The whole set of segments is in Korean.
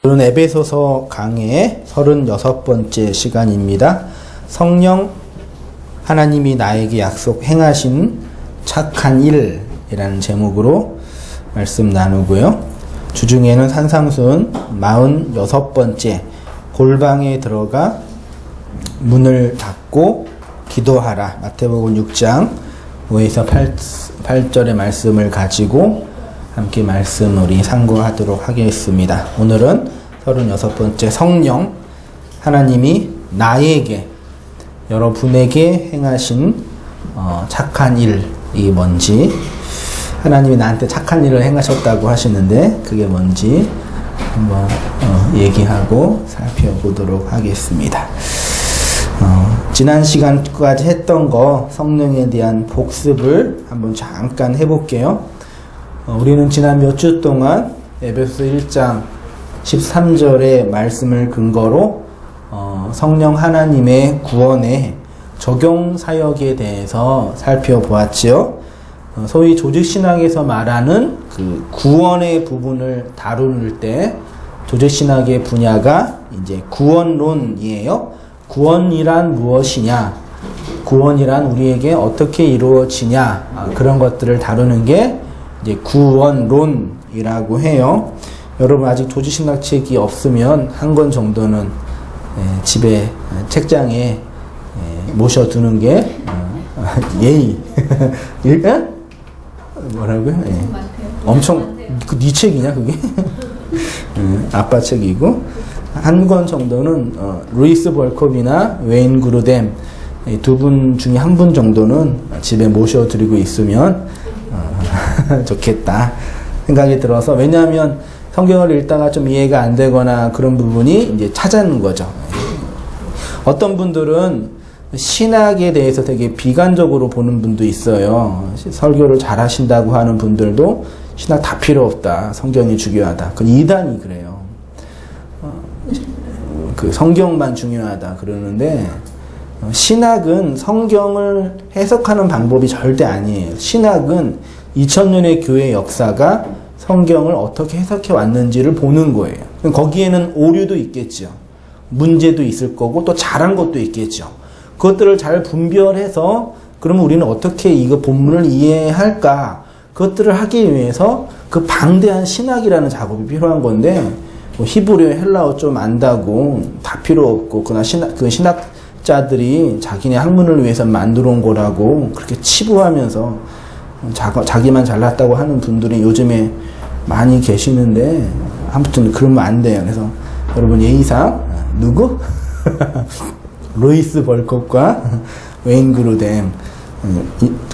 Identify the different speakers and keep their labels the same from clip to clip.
Speaker 1: 오늘은 에베소서 강의 36번째 시간입니다. 성령 하나님이 나에게 약속 행하신 착한 일이라는 제목으로 말씀 나누고요. 주중에는 산상순 46번째 골방에 들어가 문을 닫고 기도하라. 마태복음 6장 5에서 8절의 말씀을 가지고 함께 말씀 우리 상고하도록 하겠습니다. 오늘은 36번째 성령 하나님이 나에게 여러분에게 행하신 착한 일이 뭔지, 하나님이 나한테 착한 일을 행하셨다고 하시는데 그게 뭔지 한번 얘기하고 살펴보도록 하겠습니다. 지난 시간까지 했던 거 성령에 대한 복습을 한번 잠깐 해볼게요. 우리는 지난 몇 주 동안 에베소서 1장 13절의 말씀을 근거로 성령 하나님의 구원의 적용 사역에 대해서 살펴보았지요. 소위 조직신학에서 말하는 그 구원의 부분을 다룰 때 조직신학의 분야가 이제 구원론이에요. 구원이란 무엇이냐, 구원이란 우리에게 어떻게 이루어지냐, 그런 것들을 다루는 게 이제 구원론이라고 해요. 여러분 아직 조직신학 책이 없으면 한 권 정도는 집에 책장에 모셔두는 게 예의. 뭐라고요? 엄청 그 네 책이냐 그게? 아빠 책이고 한 권 정도는 루이스 벌컵이나 웨인 그루뎀 두 분 중에 한 분 정도는 집에 모셔드리고 있으면 좋겠다 생각이 들어서, 왜냐하면 성경을 읽다가 좀 이해가 안 되거나 그런 부분이 이제 찾아는 거죠. 어떤 분들은 신학에 대해서 되게 비관적으로 보는 분도 있어요. 설교를 잘 하신다고 하는 분들도 신학 다 필요 없다, 성경이 중요하다. 그건 이단이 그래요. 그 성경만 중요하다 그러는데, 신학은 성경을 해석하는 방법이 절대 아니에요. 신학은 2000년의 교회 역사가 성경을 어떻게 해석해 왔는지를 보는 거예요. 거기에는 오류도 있겠죠. 문제도 있을 거고 또 잘한 것도 있겠죠. 그것들을 잘 분별해서 그러면 우리는 어떻게 이거 본문을 이해할까, 그것들을 하기 위해서 그 방대한 신학이라는 작업이 필요한 건데, 뭐 히브리어, 헬라어 좀 안다고 다 필요 없고, 그러나 신학자들이 자기네 학문을 위해서 만들어 온 거라고 그렇게 치부하면서 자기만 잘났다고 하는 분들이 요즘에 많이 계시는데, 아무튼 그러면 안 돼요. 그래서 여러분 예의상 누구? 루이스 벌컵과 웨인 그루뎀,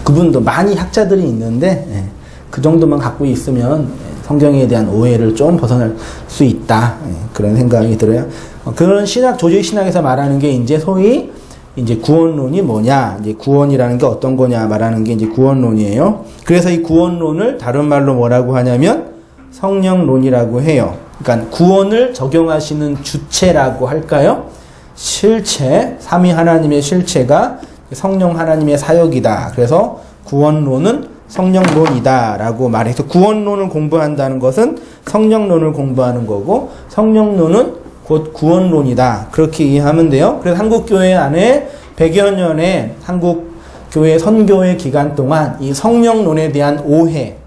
Speaker 1: 그분도 많이 학자들이 있는데 그 정도만 갖고 있으면 성경에 대한 오해를 좀 벗어날 수 있다, 그런 생각이 들어요. 그런 신학, 조직 신학에서 말하는 게 이제 소위 이제 구원론이 뭐냐, 이제 구원이라는 게 어떤 거냐 말하는 게 이제 구원론이에요. 그래서 이 구원론을 다른 말로 뭐라고 하냐면 성령론이라고 해요. 그러니까 구원을 적용하시는 주체라고 할까요? 실체, 삼위 하나님의 실체가 성령 하나님의 사역이다. 그래서 구원론은 성령론이다 라고 말해서, 구원론을 공부한다는 것은 성령론을 공부하는 거고, 성령론은 곧 구원론이다, 그렇게 이해하면 돼요. 그래서 한국교회 안에 100여 년의 한국교회 선교의 기간 동안 이 성령론에 대한 오해,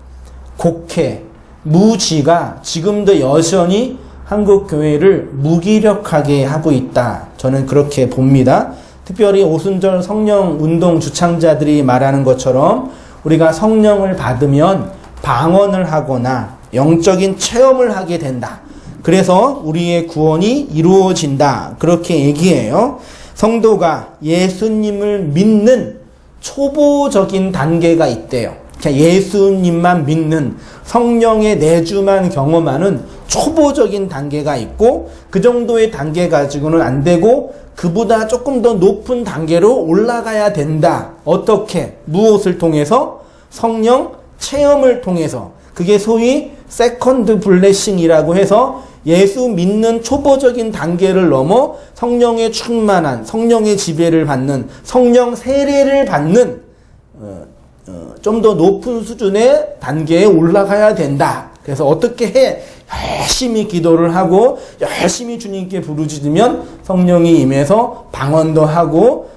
Speaker 1: 곡해, 무지가 지금도 여전히 한국교회를 무기력하게 하고 있다, 저는 그렇게 봅니다. 특별히 오순절 성령운동 주창자들이 말하는 것처럼 우리가 성령을 받으면 방언을 하거나 영적인 체험을 하게 된다, 그래서 우리의 구원이 이루어진다, 그렇게 얘기해요. 성도가 예수님을 믿는 초보적인 단계가 있대요. 예수님만 믿는, 성령의 내주만 경험하는 초보적인 단계가 있고, 그 정도의 단계 가지고는 안 되고 그보다 조금 더 높은 단계로 올라가야 된다. 어떻게? 무엇을 통해서? 성령 체험을 통해서. 그게 소위 세컨드 블레싱이라고 해서 예수 믿는 초보적인 단계를 넘어 성령의 충만한, 성령의 지배를 받는, 성령 세례를 받는 좀 더 높은 수준의 단계에 올라가야 된다. 그래서 어떻게 열심히 기도를 하고 열심히 주님께 부르짖으면 성령이 임해서 방언도 하고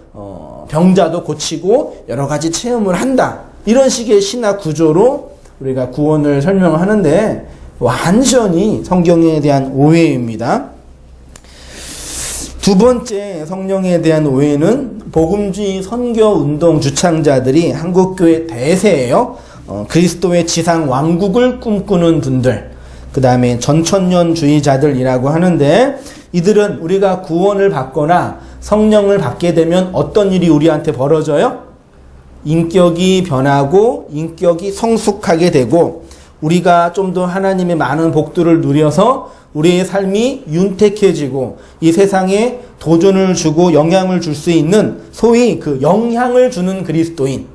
Speaker 1: 병자도 고치고 여러 가지 체험을 한다. 이런 식의 신학 구조로 우리가 구원을 설명하는데 완전히 성경에 대한 오해입니다. 두 번째 성령에 대한 오해는 복음주의 선교운동 주창자들이 한국교회 대세예요. 그리스도의 지상 왕국을 꿈꾸는 분들, 그 다음에 전천년주의자들이라고 하는데, 이들은 우리가 구원을 받거나 성령을 받게 되면 어떤 일이 우리한테 벌어져요? 인격이 변하고 인격이 성숙하게 되고 우리가 좀 더 하나님의 많은 복들을 누려서 우리의 삶이 윤택해지고 이 세상에 도전을 주고 영향을 줄 수 있는 소위 그 영향을 주는 그리스도인,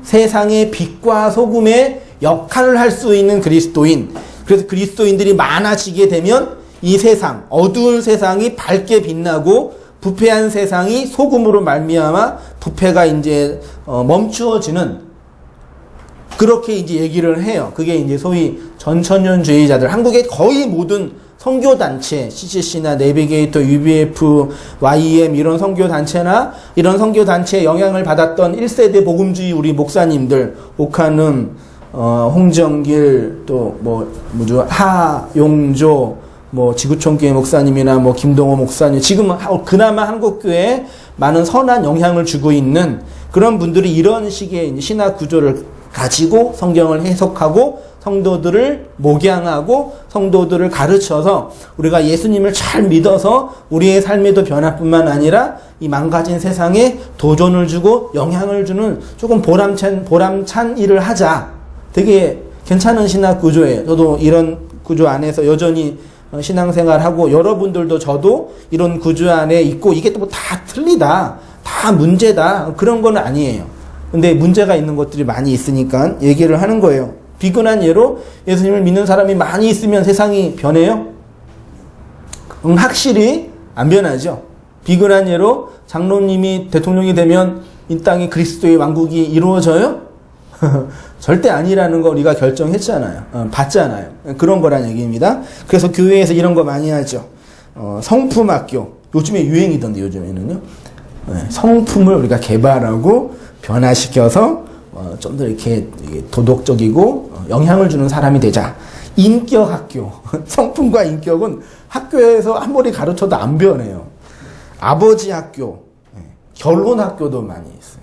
Speaker 1: 세상의 빛과 소금의 역할을 할 수 있는 그리스도인, 그래서 그리스도인들이 많아지게 되면 이 세상, 어두운 세상이 밝게 빛나고 부패한 세상이 소금으로 말미암아 부패가 이제 멈추어지는, 그렇게 이제 얘기를 해요. 그게 이제 소위 전천년주의자들, 한국의 거의 모든 선교단체, CCC나 내비게이터, UBF, YEM 이런 선교단체나 이런 선교단체에 영향을 받았던 1세대 복음주의 우리 목사님들, 오카눔, 홍정길, 또 하용조, 지구촌교회 목사님이나 김동호 목사님, 지금 그나마 한국교회에 많은 선한 영향을 주고 있는 그런 분들이 이런 식의 신학 구조를 가지고 성경을 해석하고 성도들을 목양하고 성도들을 가르쳐서 우리가 예수님을 잘 믿어서 우리의 삶에도 변화뿐만 아니라 이 망가진 세상에 도전을 주고 영향을 주는 조금 보람찬 일을 하자. 되게 괜찮은 신학 구조예요. 저도 이런 구조 안에서 여전히 신앙생활하고, 여러분들도 저도 이런 구조 안에 있고, 이게 또 다 틀리다, 다 문제다, 그런 건 아니에요. 근데 문제가 있는 것들이 많이 있으니까 얘기를 하는 거예요. 비근한 예로 예수님을 믿는 사람이 많이 있으면 세상이 변해요? 확실히 안 변하죠. 비근한 예로 장로님이 대통령이 되면 이 땅에 그리스도의 왕국이 이루어져요? 절대 아니라는 거 우리가 결정했잖아요. 봤잖아요. 그런 거란 얘기입니다. 그래서 교회에서 이런 거 많이 하죠. 성품학교. 요즘에 유행이던데, 요즘에는요. 성품을 우리가 개발하고 변화시켜서 좀 더 이렇게 도덕적이고 영향을 주는 사람이 되자. 인격학교. 성품과 인격은 학교에서 아무리 가르쳐도 안 변해요. 아버지 학교, 결혼학교도 많이 있어요.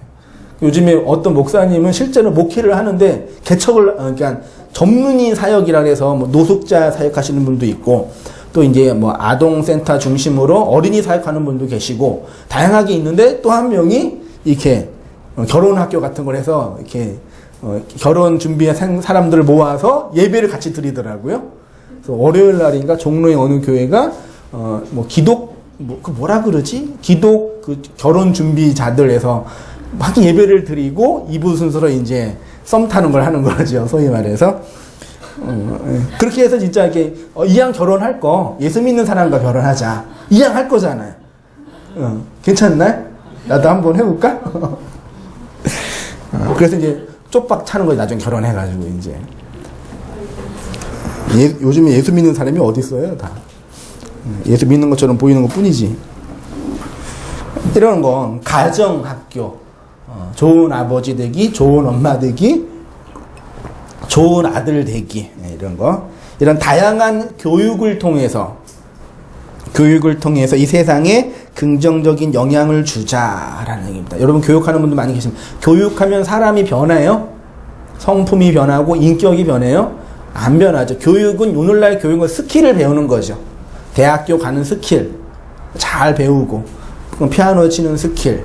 Speaker 1: 요즘에 어떤 목사님은 실제로 목회를 하는데 개척을, 그러니까 전문인 사역이라 해서 노숙자 사역하시는 분도 있고, 또 이제 아동센터 중심으로 어린이 사역하는 분도 계시고, 다양하게 있는데 또 한 명이 이렇게 결혼학교 같은 걸 해서 이렇게 결혼 준비한 사람들을 모아서 예배를 같이 드리더라고요. 그래서 월요일 날인가 종로의 어느 교회가 기독 결혼 준비자들 해서 막 예배를 드리고 2부 순서로 이제 썸 타는 걸 하는 거죠. 소위 말해서. 그렇게 해서 진짜 이렇게 이왕 결혼할 거 예수 믿는 사람과 결혼하자. 이왕 할 거잖아요. 괜찮나요? 나도 한번 해볼까? 그래서 이제 쪽박 차는 거예요. 나중에 결혼해가지고 이제. 요즘에 예수 믿는 사람이 어디 있어요? 다. 예수 믿는 것처럼 보이는 것 뿐이지. 이런 건 가정학교. 좋은 아버지 되기, 좋은 엄마 되기, 좋은 아들 되기, 이런 거. 이런 다양한 교육을 통해서 이 세상에 긍정적인 영향을 주자라는 얘기입니다. 여러분 교육하는 분들 많이 계십니다. 교육하면 사람이 변해요? 성품이 변하고 인격이 변해요? 안 변하죠. 교육은 오늘날 교육은 스킬을 배우는 거죠. 대학교 가는 스킬, 잘 배우고, 피아노 치는 스킬,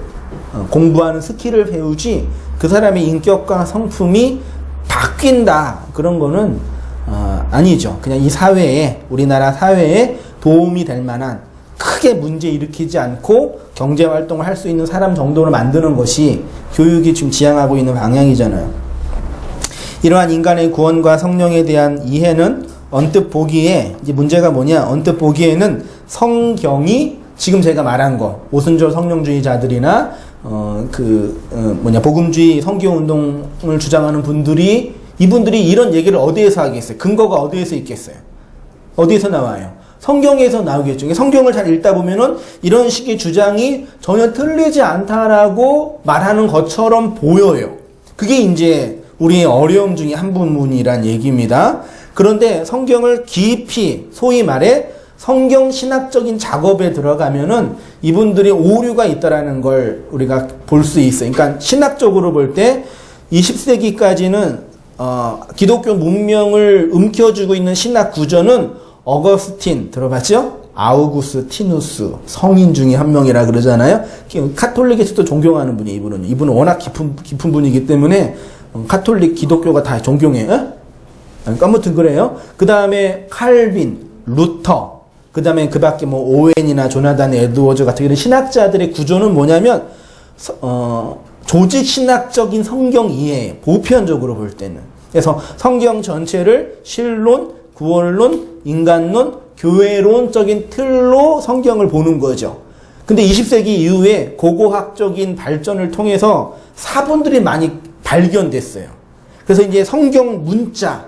Speaker 1: 공부하는 스킬을 배우지, 그 사람의 인격과 성품이 바뀐다, 그런 거는 아니죠. 그냥 이 사회에, 우리나라 사회에 도움이 될 만한, 크게 문제 일으키지 않고 경제활동을 할 수 있는 사람 정도로 만드는 것이 교육이 지금 지향하고 있는 방향이잖아요. 이러한 인간의 구원과 성령에 대한 이해는 언뜻 보기에, 이제 문제가 뭐냐, 언뜻 보기에는 성경이 지금 제가 말한 거, 오순절 성령주의자들이나 복음주의 선교운동을 주장하는 분들이, 이분들이 이런 얘기를 어디에서 하겠어요? 근거가 어디에서 있겠어요? 어디에서 나와요? 성경에서 나오겠죠. 성경을 잘 읽다 보면은 이런 식의 주장이 전혀 틀리지 않다라고 말하는 것처럼 보여요. 그게 이제 우리의 어려움 중에 한 부분이란 얘기입니다. 그런데 성경을 깊이, 소위 말해 성경 신학적인 작업에 들어가면은 이분들이 오류가 있다라는 걸 우리가 볼 수 있어요. 그러니까 신학적으로 볼 때 20세기까지는 기독교 문명을 움켜쥐고 있는 신학 구조는 어거스틴 들어봤죠? 아우구스티누스 성인 중에 한 명이라 그러잖아요. 카톨릭에서도 존경하는 분이 이분은 워낙 깊은 분이기 때문에 카톨릭 기독교가 다 존경해요. 아무튼 그래요. 그 다음에 칼빈, 루터, 그 다음에 그 밖에 뭐 오웬이나 조나단 에드워즈 같은 이런 신학자들의 구조는 뭐냐면 조직 신학적인 성경 이해, 보편적으로 볼 때는. 그래서 성경 전체를 신론, 구원론, 인간론, 교회론적인 틀로 성경을 보는 거죠. 근데 20세기 이후에 고고학적인 발전을 통해서 사본들이 많이 발견됐어요. 그래서 이제 성경 문자,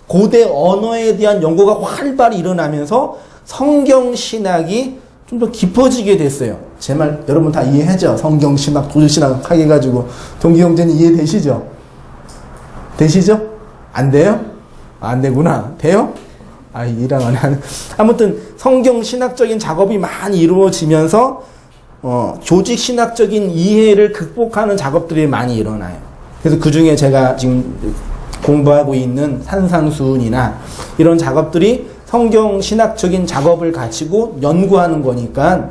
Speaker 1: 고대 언어에 대한 연구가 활발히 일어나면서 성경 신학이 좀 더 깊어지게 됐어요. 제 말 여러분 다 이해하죠? 성경 신학, 조직 신학 하게 해가지고 동기 형제는 이해되시죠? 되시죠? 안 돼요? 안 되구나. 돼요? 이랑 안 하는. 아무튼 성경 신학적인 작업이 많이 이루어지면서 조직 신학적인 이해를 극복하는 작업들이 많이 일어나요. 그래서 그 중에 제가 지금 공부하고 있는 산상수훈이나 이런 작업들이 성경 신학적인 작업을 가지고 연구하는 거니까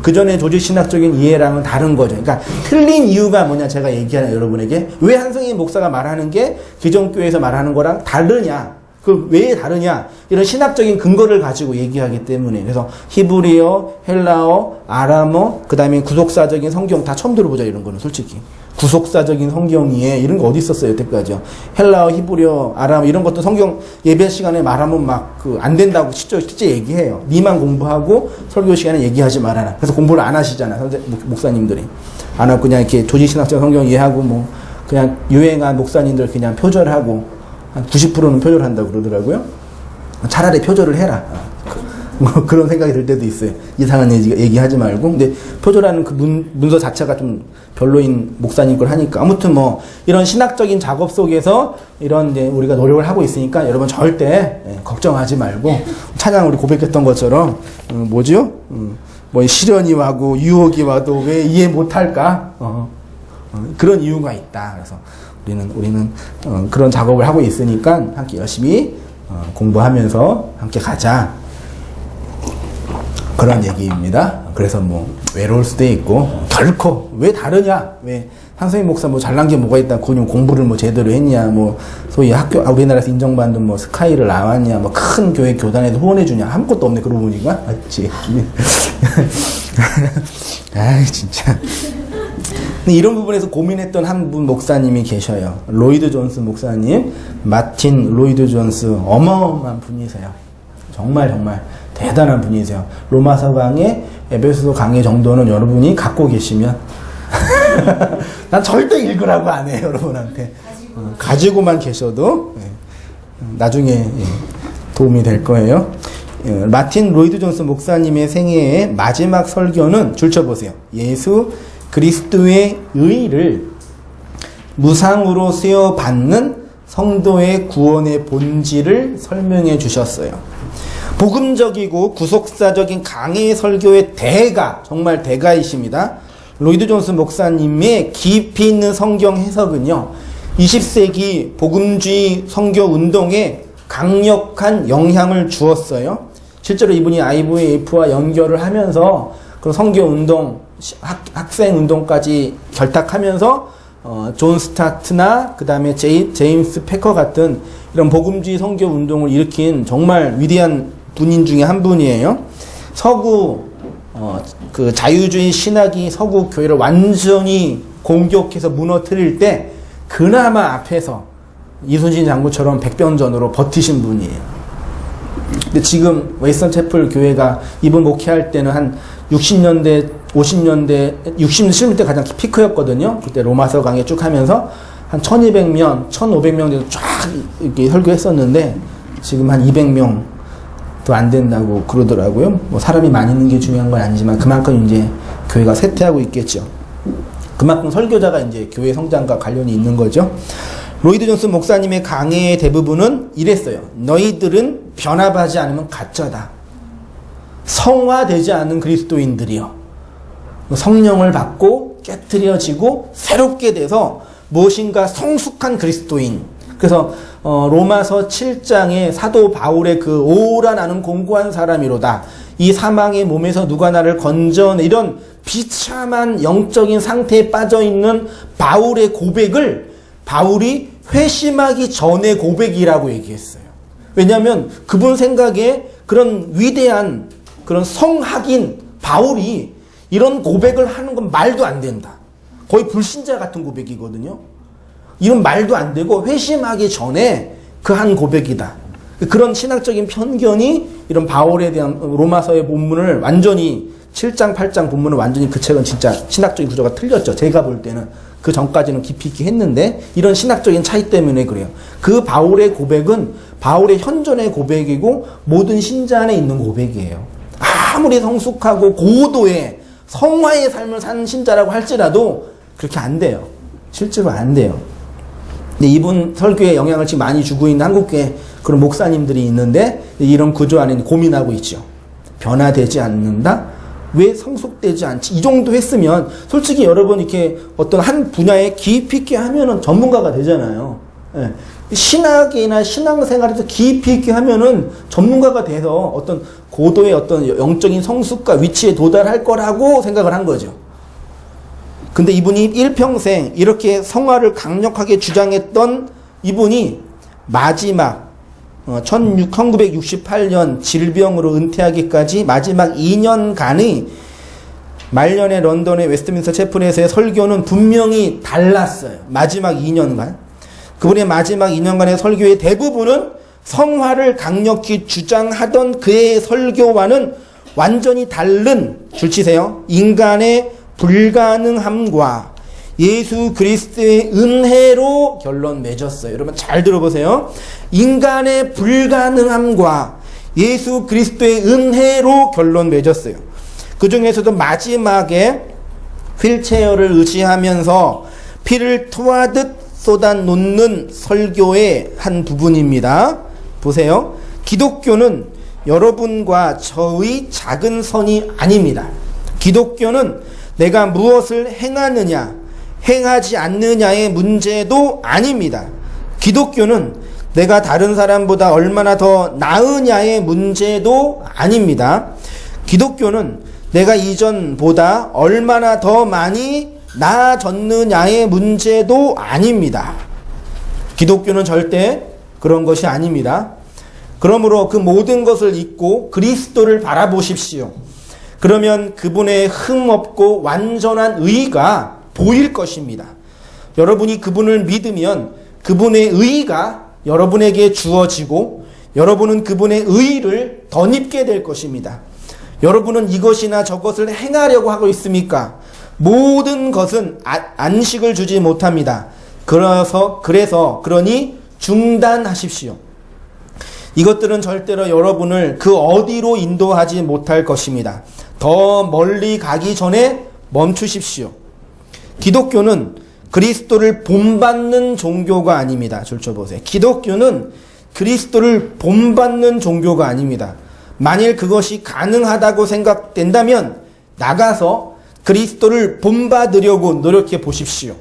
Speaker 1: 그 전에 조직 신학적인 이해랑은 다른 거죠. 그러니까 틀린 이유가 뭐냐 제가 얘기하는 여러분에게 왜 한성인 목사가 말하는 게 기존교회에서 말하는 거랑 다르냐? 그 왜 다르냐? 이런 신학적인 근거를 가지고 얘기하기 때문에. 그래서 히브리어, 헬라어, 아람어, 그 다음에 구속사적인 성경 다 처음 들어보자 이런 거는 솔직히. 구속사적인 성경이에 이런 거 어디 있었어요 여태까지요? 헬라어, 히브리어, 아람어 이런 것도 성경 예배 시간에 말하면 막 안 된다고 실제 얘기해요. 니만 공부하고 설교 시간에 얘기하지 말아라. 그래서 공부를 안 하시잖아 목사님들이. 안 하고 그냥 이렇게 조직신학적 성경 이해하고 뭐 그냥 유행한 목사님들 그냥 표절하고 한 90%는 표절한다고 그러더라고요. 차라리 표절을 해라. 뭐 그런 생각이 들 때도 있어요. 이상한 얘기하지 말고. 근데 표절하는 그 문서 자체가 좀 별로인 목사님 걸 하니까. 아무튼 뭐 이런 신학적인 작업 속에서 이런 이제 우리가 노력을 하고 있으니까 여러분 절대 걱정하지 말고 찬양 우리 고백했던 것처럼 뭐죠? 뭐 시련이 와고 유혹이 와도 왜 이해 못할까? 그런 이유가 있다. 그래서 우리는 그런 작업을 하고 있으니까 함께 열심히 공부하면서 함께 가자. 그런 얘기입니다. 그래서 뭐 외로울 수도 있고 결코 왜 다르냐? 왜 한성인 목사 뭐 잘난 게 뭐가 있다? 그냥 공부를 뭐 제대로 했냐? 뭐 소위 학교 우리나라에서 인정받는 뭐 스카이를 나왔냐? 뭐 큰 교회 교단에도 후원해 주냐? 아무것도 없네 그러고 보니까 맞지? 아이 진짜. 이런 부분에서 고민했던 한 분 목사님이 계셔요. 로이드 존스 목사님, 마틴 로이드 존스 어마어마한 분이세요. 정말 대단한 분이세요. 로마서 강의, 에베소서 강의 정도는 여러분이 갖고 계시면 난 절대 읽으라고 안 해요 여러분한테. 가지고만 계셔도 나중에 도움이 될 거예요. 마틴 로이드 존스 목사님의 생애의 마지막 설교는 줄쳐보세요. 예수 그리스도의 의를 무상으로 수여받는 성도의 구원의 본질을 설명해 주셨어요. 복음적이고 구속사적인 강해 설교의 대가, 정말 대가이십니다. 로이드 존스 목사님의 깊이 있는 성경 해석은요, 20세기 복음주의 선교 운동에 강력한 영향을 주었어요. 실제로 이분이 IVF와 연결을 하면서 그런 선교 운동, 학생 운동까지 결탁하면서 존 스타트나 그 다음에 제임스 패커 같은 이런 복음주의 선교 운동을 일으킨 정말 위대한 분인 중에 한 분이에요. 서구 그 자유주의 신학이 서구 교회를 완전히 공격해서 무너뜨릴 때 그나마 앞에서 이순신 장군처럼 백병전으로 버티신 분이에요. 근데 지금 웨스턴 채플 교회가 이분 목회할 때는 한 60년대, 50년대, 60대 가장 피크였거든요. 그때 로마서 강의 쭉 하면서 한 1200명, 1500명 정도 쫙 이렇게 설교했었는데 지금 한 200명 또 안 된다고 그러더라고요. 뭐 사람이 많이 있는 게 중요한 건 아니지만 그만큼 이제 교회가 쇠퇴하고 있겠죠. 그만큼 설교자가 이제 교회 성장과 관련이 있는 거죠. 로이드 존슨 목사님의 강해의 대부분은 이랬어요. 너희들은 변화하지 않으면 가짜다. 성화되지 않은 그리스도인들이요. 성령을 받고 깨트려지고 새롭게 돼서 무엇인가 성숙한 그리스도인. 그래서 로마서 7장에 사도 바울의 그 오라 나는 공고한 사람이로다. 이 사망의 몸에서 누가 나를 건져내. 이런 비참한 영적인 상태에 빠져있는 바울의 고백을 바울이 회심하기 전의 고백이라고 얘기했어요. 왜냐하면 그분 생각에 그런 위대한 그런 성학인 바울이 이런 고백을 하는 건 말도 안 된다. 거의 불신자 같은 고백이거든요. 이런 말도 안 되고 회심하기 전에 그 한 고백이다. 그런 신학적인 편견이 이런 바울에 대한 로마서의 본문을 완전히 7장, 8장 본문을 완전히 그 책은 진짜 신학적인 구조가 틀렸죠. 제가 볼 때는. 그 전까지는 깊이 있게 했는데 이런 신학적인 차이 때문에 그래요. 그 바울의 고백은 바울의 현존의 고백이고 모든 신자 안에 있는 고백이에요. 아무리 성숙하고 고도의 성화의 삶을 사는 신자라고 할지라도 그렇게 안 돼요. 실제로 안 돼요. 근데 이분 설교에 영향을 지금 많이 주고 있는 한국교회 그런 목사님들이 있는데 이런 구조 안에 고민하고 있죠. 변화되지 않는다? 왜 성숙되지 않지? 이 정도 했으면 솔직히 여러분 이렇게 어떤 한 분야에 깊이 있게 하면은 전문가가 되잖아요. 예. 신학이나 신앙생활에서 깊이 있게 하면은 전문가가 돼서 어떤 고도의 어떤 영적인 성숙과 위치에 도달할 거라고 생각을 한 거죠. 근데 이분이 일평생 이렇게 성화를 강력하게 주장했던 이분이 마지막 1968년 질병으로 은퇴하기까지 마지막 2년간의 말년에 런던의 웨스트민스터 채플에서의 설교는 분명히 달랐어요. 마지막 2년간. 그분의 마지막 2년간의 설교의 대부분은 성화를 강력히 주장하던 그의 설교와는 완전히 다른, 줄치세요. 인간의 불가능함과 예수 그리스도의 은혜로 결론 맺었어요. 여러분 잘 들어보세요. 인간의 불가능함과 예수 그리스도의 은혜로 결론 맺었어요. 그 중에서도 마지막에 휠체어를 의지하면서 피를 토하듯 쏟아놓는 설교의 한 부분입니다. 보세요. 기독교는 여러분과 저의 작은 선이 아닙니다. 기독교는 내가 무엇을 행하느냐 행하지 않느냐의 문제도 아닙니다. 기독교는 내가 다른 사람보다 얼마나 더 나으냐의 문제도 아닙니다. 기독교는 내가 이전보다 얼마나 더 많이 나아졌느냐의 문제도 아닙니다. 기독교는 절대 그런 것이 아닙니다. 그러므로 그 모든 것을 잊고 그리스도를 바라보십시오. 그러면 그분의 흠없고 완전한 의가 보일 것입니다. 여러분이 그분을 믿으면 그분의 의가 여러분에게 주어지고 여러분은 그분의 의를 덧입게 될 것입니다. 여러분은 이것이나 저것을 행하려고 하고 있습니까? 모든 것은 안식을 주지 못합니다. 그러니 중단하십시오. 이것들은 절대로 여러분을 그 어디로 인도하지 못할 것입니다. 더 멀리 가기 전에 멈추십시오. 기독교는 그리스도를 본받는 종교가 아닙니다. 줄쳐보세요. 기독교는 그리스도를 본받는 종교가 아닙니다. 만일 그것이 가능하다고 생각된다면 나가서 그리스도를 본받으려고 노력해 보십시오.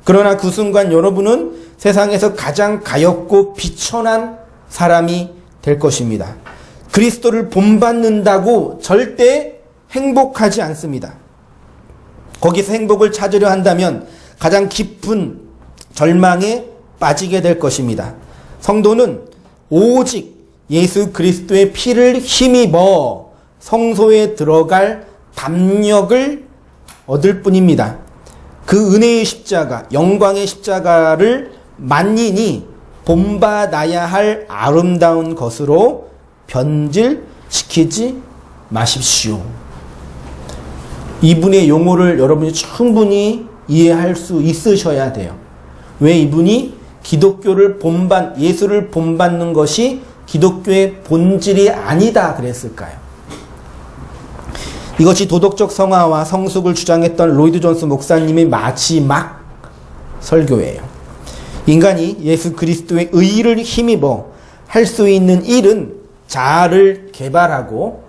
Speaker 1: 그러나 그 순간 여러분은 세상에서 가장 가엾고 비천한 사람이 될 것입니다. 그리스도를 본받는다고 절대 행복하지 않습니다. 거기서 행복을 찾으려 한다면 가장 깊은 절망에 빠지게 될 것입니다. 성도는 오직 예수 그리스도의 피를 힘입어 성소에 들어갈 담력을 얻을 뿐입니다. 그 은혜의 십자가, 영광의 십자가를 만인이 본받아야 할 아름다운 것으로 변질시키지 마십시오. 이분의 용어를 여러분이 충분히 이해할 수 있으셔야 돼요. 왜 이분이 기독교를 예수를 본받는 것이 기독교의 본질이 아니다 그랬을까요? 이것이 도덕적 성화와 성숙을 주장했던 로이드 존스 목사님의 마지막 설교예요. 인간이 예수 그리스도의 의의를 힘입어 할 수 있는 일은 자아를 개발하고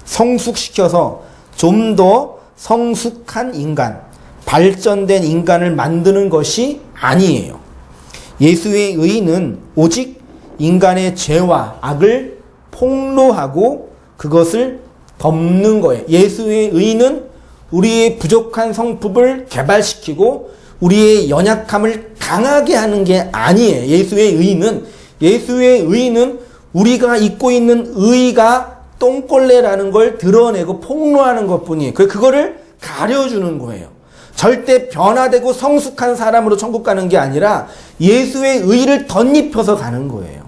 Speaker 1: 성숙시켜서 좀 더 성숙한 인간, 발전된 인간을 만드는 것이 아니에요. 예수의 의의는 오직 인간의 죄와 악을 폭로하고 그것을 덮는 거예요. 예수의 의의는 우리의 부족한 성품을 개발시키고 우리의 연약함을 강하게 하는 게 아니에요. 예수의 의의는 우리가 입고 있는 의의가 똥걸레라는 걸 드러내고 폭로하는 것뿐이에요. 그거를 가려주는 거예요. 절대 변화되고 성숙한 사람으로 천국 가는 게 아니라 예수의 의의를 덧입혀서 가는 거예요.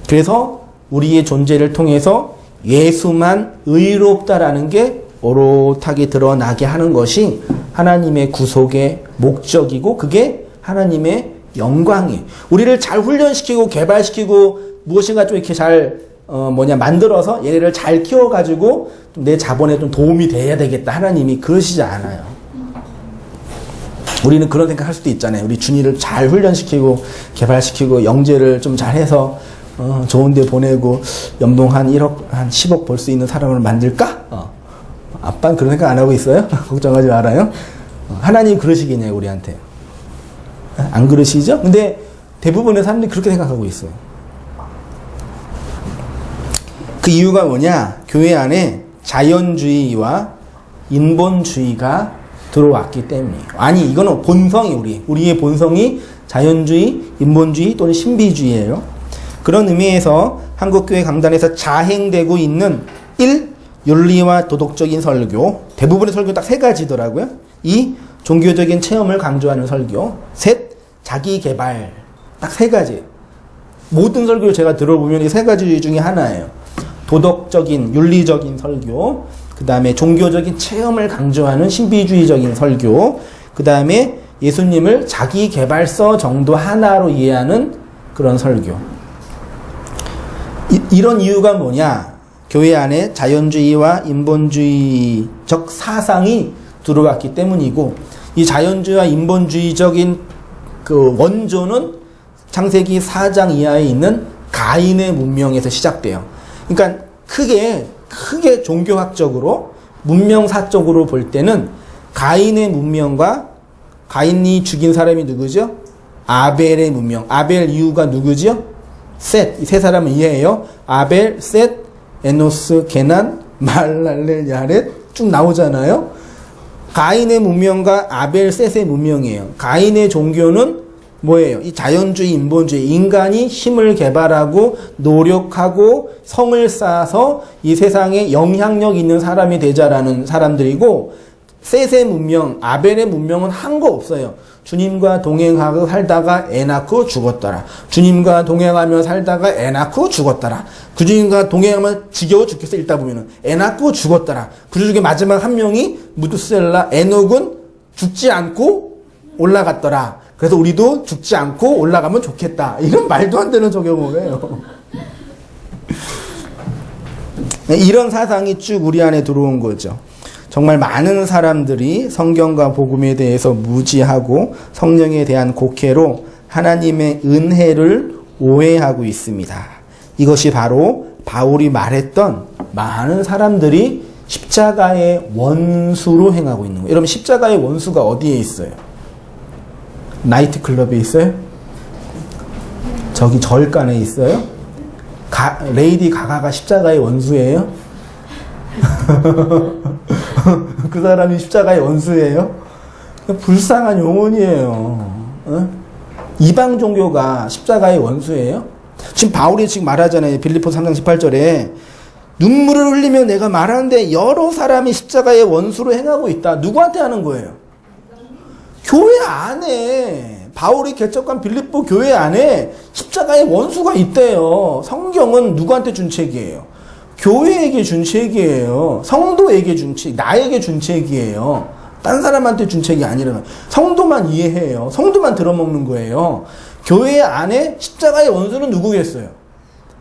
Speaker 1: 그래서 우리의 존재를 통해서 예수만 의롭다라는 게 오롯하게 드러나게 하는 것이 하나님의 구속의 목적이고 그게 하나님의 영광이에요. 우리를 잘 훈련시키고 개발시키고 무엇인가 좀 이렇게 잘 만들어서 얘네를 잘 키워가지고 내 자본에 좀 도움이 돼야 되겠다. 하나님이 그러시지 않아요. 우리는 그런 생각 할 수도 있잖아요. 우리 준이를 잘 훈련시키고 개발시키고 영재를 좀 잘해서 좋은 데 보내고 연봉 한 1억, 한 10억 벌 수 있는 사람을 만들까? 아빠는 그런 생각 안 하고 있어요? 걱정하지 말아요. 하나님 그러시겠냐고 우리한테. 안 그러시죠? 근데 대부분의 사람들이 그렇게 생각하고 있어요. 그 이유가 뭐냐? 교회 안에 자연주의와 인본주의가 들어왔기 때문이에요. 아니, 이거는 본성이 우리의 본성이 자연주의, 인본주의 또는 신비주의예요. 그런 의미에서 한국교회 강단에서 자행되고 있는 1. 윤리와 도덕적인 설교. 대부분의 설교는 딱 3가지더라고요. 2. 종교적인 체험을 강조하는 설교. 3. 자기 개발. 딱 3가지. 모든 설교를 제가 들어보면 이 3가지 중에 하나예요. 도덕적인, 윤리적인 설교. 그 다음에 종교적인 체험을 강조하는 신비주의적인 설교. 그 다음에 예수님을 자기 개발서 정도 하나로 이해하는 그런 설교. 이런 이유가 뭐냐? 교회 안에 자연주의와 인본주의적 사상이 들어왔기 때문이고, 이 자연주의와 인본주의적인 그 원조는 창세기 4장 이하에 있는 가인의 문명에서 시작돼요. 그러니까 크게 종교학적으로 문명사적으로 볼 때는 가인의 문명과 가인이 죽인 사람이 누구죠? 아벨의 문명. 아벨 이후가 누구죠? 셋. 이 세 사람은 이해해요. 아벨, 셋, 에노스, 게난, 말랄렐, 야렛 쭉 나오잖아요. 가인의 문명과 아벨, 셋의 문명이에요. 가인의 종교는 뭐예요? 이 자연주의, 인본주의. 인간이 힘을 개발하고 노력하고 성을 쌓아서 이 세상에 영향력 있는 사람이 되자라는 사람들이고, 셋의 문명, 아벨의 문명은 한 거 없어요. 주님과 동행하고 살다가 애 낳고 죽었더라. 주님과 동행하며 살다가 애 낳고 죽었더라. 그 주님과 동행하면 지겨워 죽겠어. 읽다 보면은 애 낳고 죽었더라. 그 중에 마지막 한 명이 무두셀라, 에녹은 죽지 않고 올라갔더라. 그래서 우리도 죽지 않고 올라가면 좋겠다. 이런 말도 안 되는 적용을 이런 사상이 쭉 우리 안에 들어온 거죠. 정말 많은 사람들이 성경과 복음에 대해서 무지하고 성령에 대한 곡해로 하나님의 은혜를 오해하고 있습니다. 이것이 바로 바울이 말했던 많은 사람들이 십자가의 원수로 행하고 있는 거예요. 여러분, 십자가의 원수가 어디에 있어요? 나이트클럽에 있어요? 저기 절간에 있어요? 레이디 가가가 십자가의 원수예요? 그 사람이 십자가의 원수예요? 불쌍한 영혼이에요. 이방 종교가 십자가의 원수예요? 지금 바울이 지금 말하잖아요. 빌립보서 3장 18절에 눈물을 흘리며 내가 말하는데 여러 사람이 십자가의 원수로 행하고 있다. 누구한테 하는 거예요? 교회 안에, 바울이 개척한 빌립보 교회 안에 십자가의 원수가 있대요. 성경은 누구한테 준 책이에요? 교회에게 준 책이에요. 성도에게 준 책, 나에게 준 책이에요. 딴 사람한테 준 책이 아니라 성도만 이해해요. 성도만 들어먹는 거예요. 교회 안에 십자가의 원수는 누구겠어요?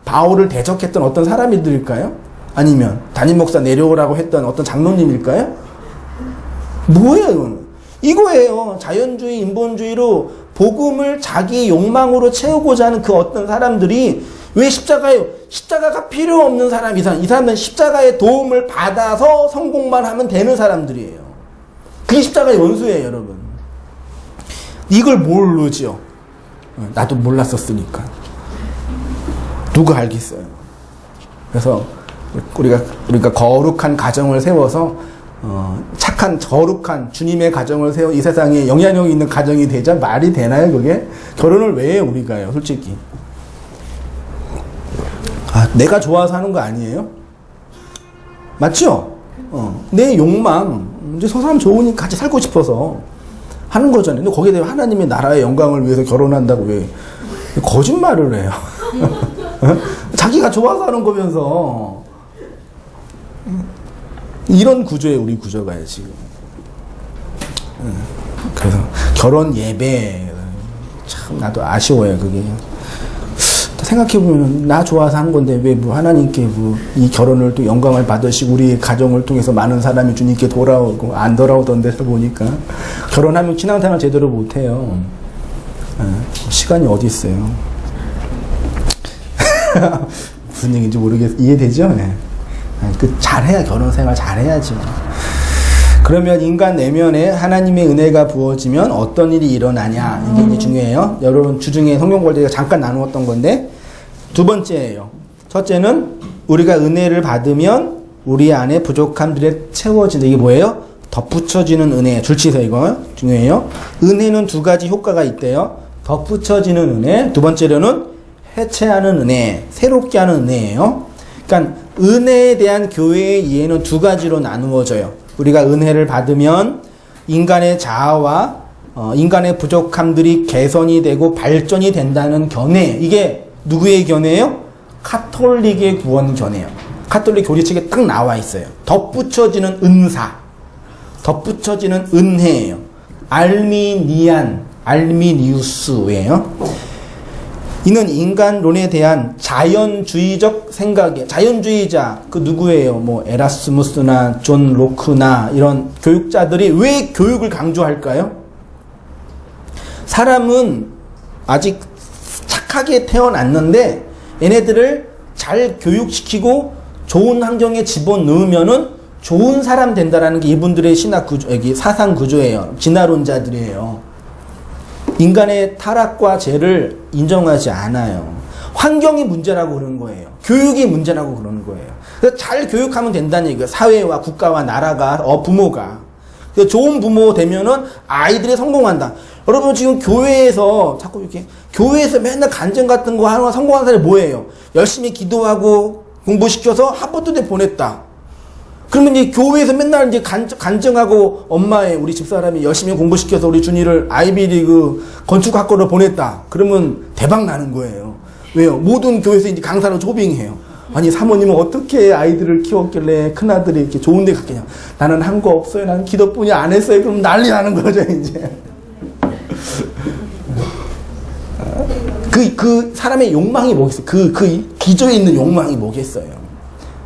Speaker 1: 바울을 대적했던 어떤 사람들일까요? 아니면 담임 목사 내려오라고 했던 어떤 장로님일까요? 뭐예요, 이거는? 이거예요. 자연주의, 인본주의로 복음을 자기 욕망으로 채우고자 하는 그 어떤 사람들이 왜 십자가가 필요 없는 사람, 이 사람은 십자가의 도움을 받아서 성공만 하면 되는 사람들이에요. 그게 십자가의 원수예요, 여러분. 이걸 모르죠. 나도 몰랐었으니까. 누가 알겠어요. 그래서 우리가 거룩한 가정을 세워서 착한 거룩한 주님의 가정을 세워 이 세상에 영향력 있는 가정이 되자 말이 되나요, 그게? 결혼을 왜 해요, 우리가요, 솔직히? 내가 좋아서 하는 거 아니에요? 맞죠? 내 욕망, 이제 저 사람 좋으니까 같이 살고 싶어서 하는 거잖아요. 근데 거기에 대해 하나님의 나라의 영광을 위해서 결혼한다고 왜 거짓말을 해요? 자기가 좋아서 하는 거면서. 이런 구조예요, 우리 구조가 지금. 그래서 결혼 예배, 참 나도 아쉬워요, 그게. 생각해보면 나 좋아서 한 건데 왜 뭐 하나님께 뭐 이 결혼을 또 영광을 받으시고 우리 가정을 통해서 많은 사람이 주님께 돌아오고 안 돌아오던데 보니까 결혼하면 신앙생활 제대로 못해요. 시간이 어디 있어요? 무슨 얘기인지 모르겠어요. 이해되죠? 네. 잘해야 결혼생활 잘해야죠. 그러면 인간 내면에 하나님의 은혜가 부어지면 어떤 일이 일어나냐, 이게 이제 중요해요. 여러분 주중에 성경골 제가 잠깐 나누었던 건데, 두 번째예요. 첫째는 우리가 은혜를 받으면 우리 안에 부족함들에 채워진다. 이게 뭐예요? 덧붙여지는 은혜. 줄치서 이거 중요해요. 은혜는 두 가지 효과가 있대요. 덧붙여지는 은혜. 두 번째로는 해체하는 은혜, 새롭게 하는 은혜예요. 그러니까 은혜에 대한 교회의 이해는 두 가지로 나누어져요. 우리가 은혜를 받으면 인간의 자아와 인간의 부족함들이 개선이 되고 발전이 된다는 견해. 이게 누구의 견해예요? 카톨릭의 구원 견해예요. 카톨릭 교리책에 딱 나와 있어요. 덧붙여지는 은사, 덧붙여지는 은혜예요. 알미니우스예요. 이는 인간론에 대한 자연주의적 생각이에요. 자연주의자, 그 누구예요? 뭐 에라스무스나 존 로크나 이런 교육자들이 왜 교육을 강조할까요? 사람은 아직 착하게 태어났는데 얘네들을 잘 교육시키고 좋은 환경에 집어넣으면은 좋은 사람 된다라는 게 이분들의 신학 구조, 사상 구조예요. 진화론자들이에요. 인간의 타락과 죄를 인정하지 않아요. 환경이 문제라고 그러는 거예요. 교육이 문제라고 그러는 거예요. 그래서 잘 교육하면 된다는 얘기예요. 사회와 국가와 나라가, 부모가. 좋은 부모 되면은 아이들이 성공한다. 여러분 지금 교회에서 자꾸 이렇게 교회에서 맨날 간증 같은 거 하는 성공한 사람이 뭐예요? 열심히 기도하고 공부시켜서 하버드대 보냈다. 그러면 이제 교회에서 맨날 이제 간증하고 엄마의 우리 집사람이 열심히 공부시켜서 우리 준이를 아이비리그 건축학과로 보냈다. 그러면 대박 나는 거예요. 왜요? 모든 교회에서 이제 강사로 초빙해요. 아니 사모님은 어떻게 아이들을 키웠길래 큰아들이 이렇게 좋은 데 갔겠냐. 나는 한 거 없어요. 나는 기도뿐이 안 했어요. 그럼 난리 나는 거죠 이제. 그 사람의 욕망이 뭐겠어요? 그 기저에 있는 욕망이 뭐겠어요?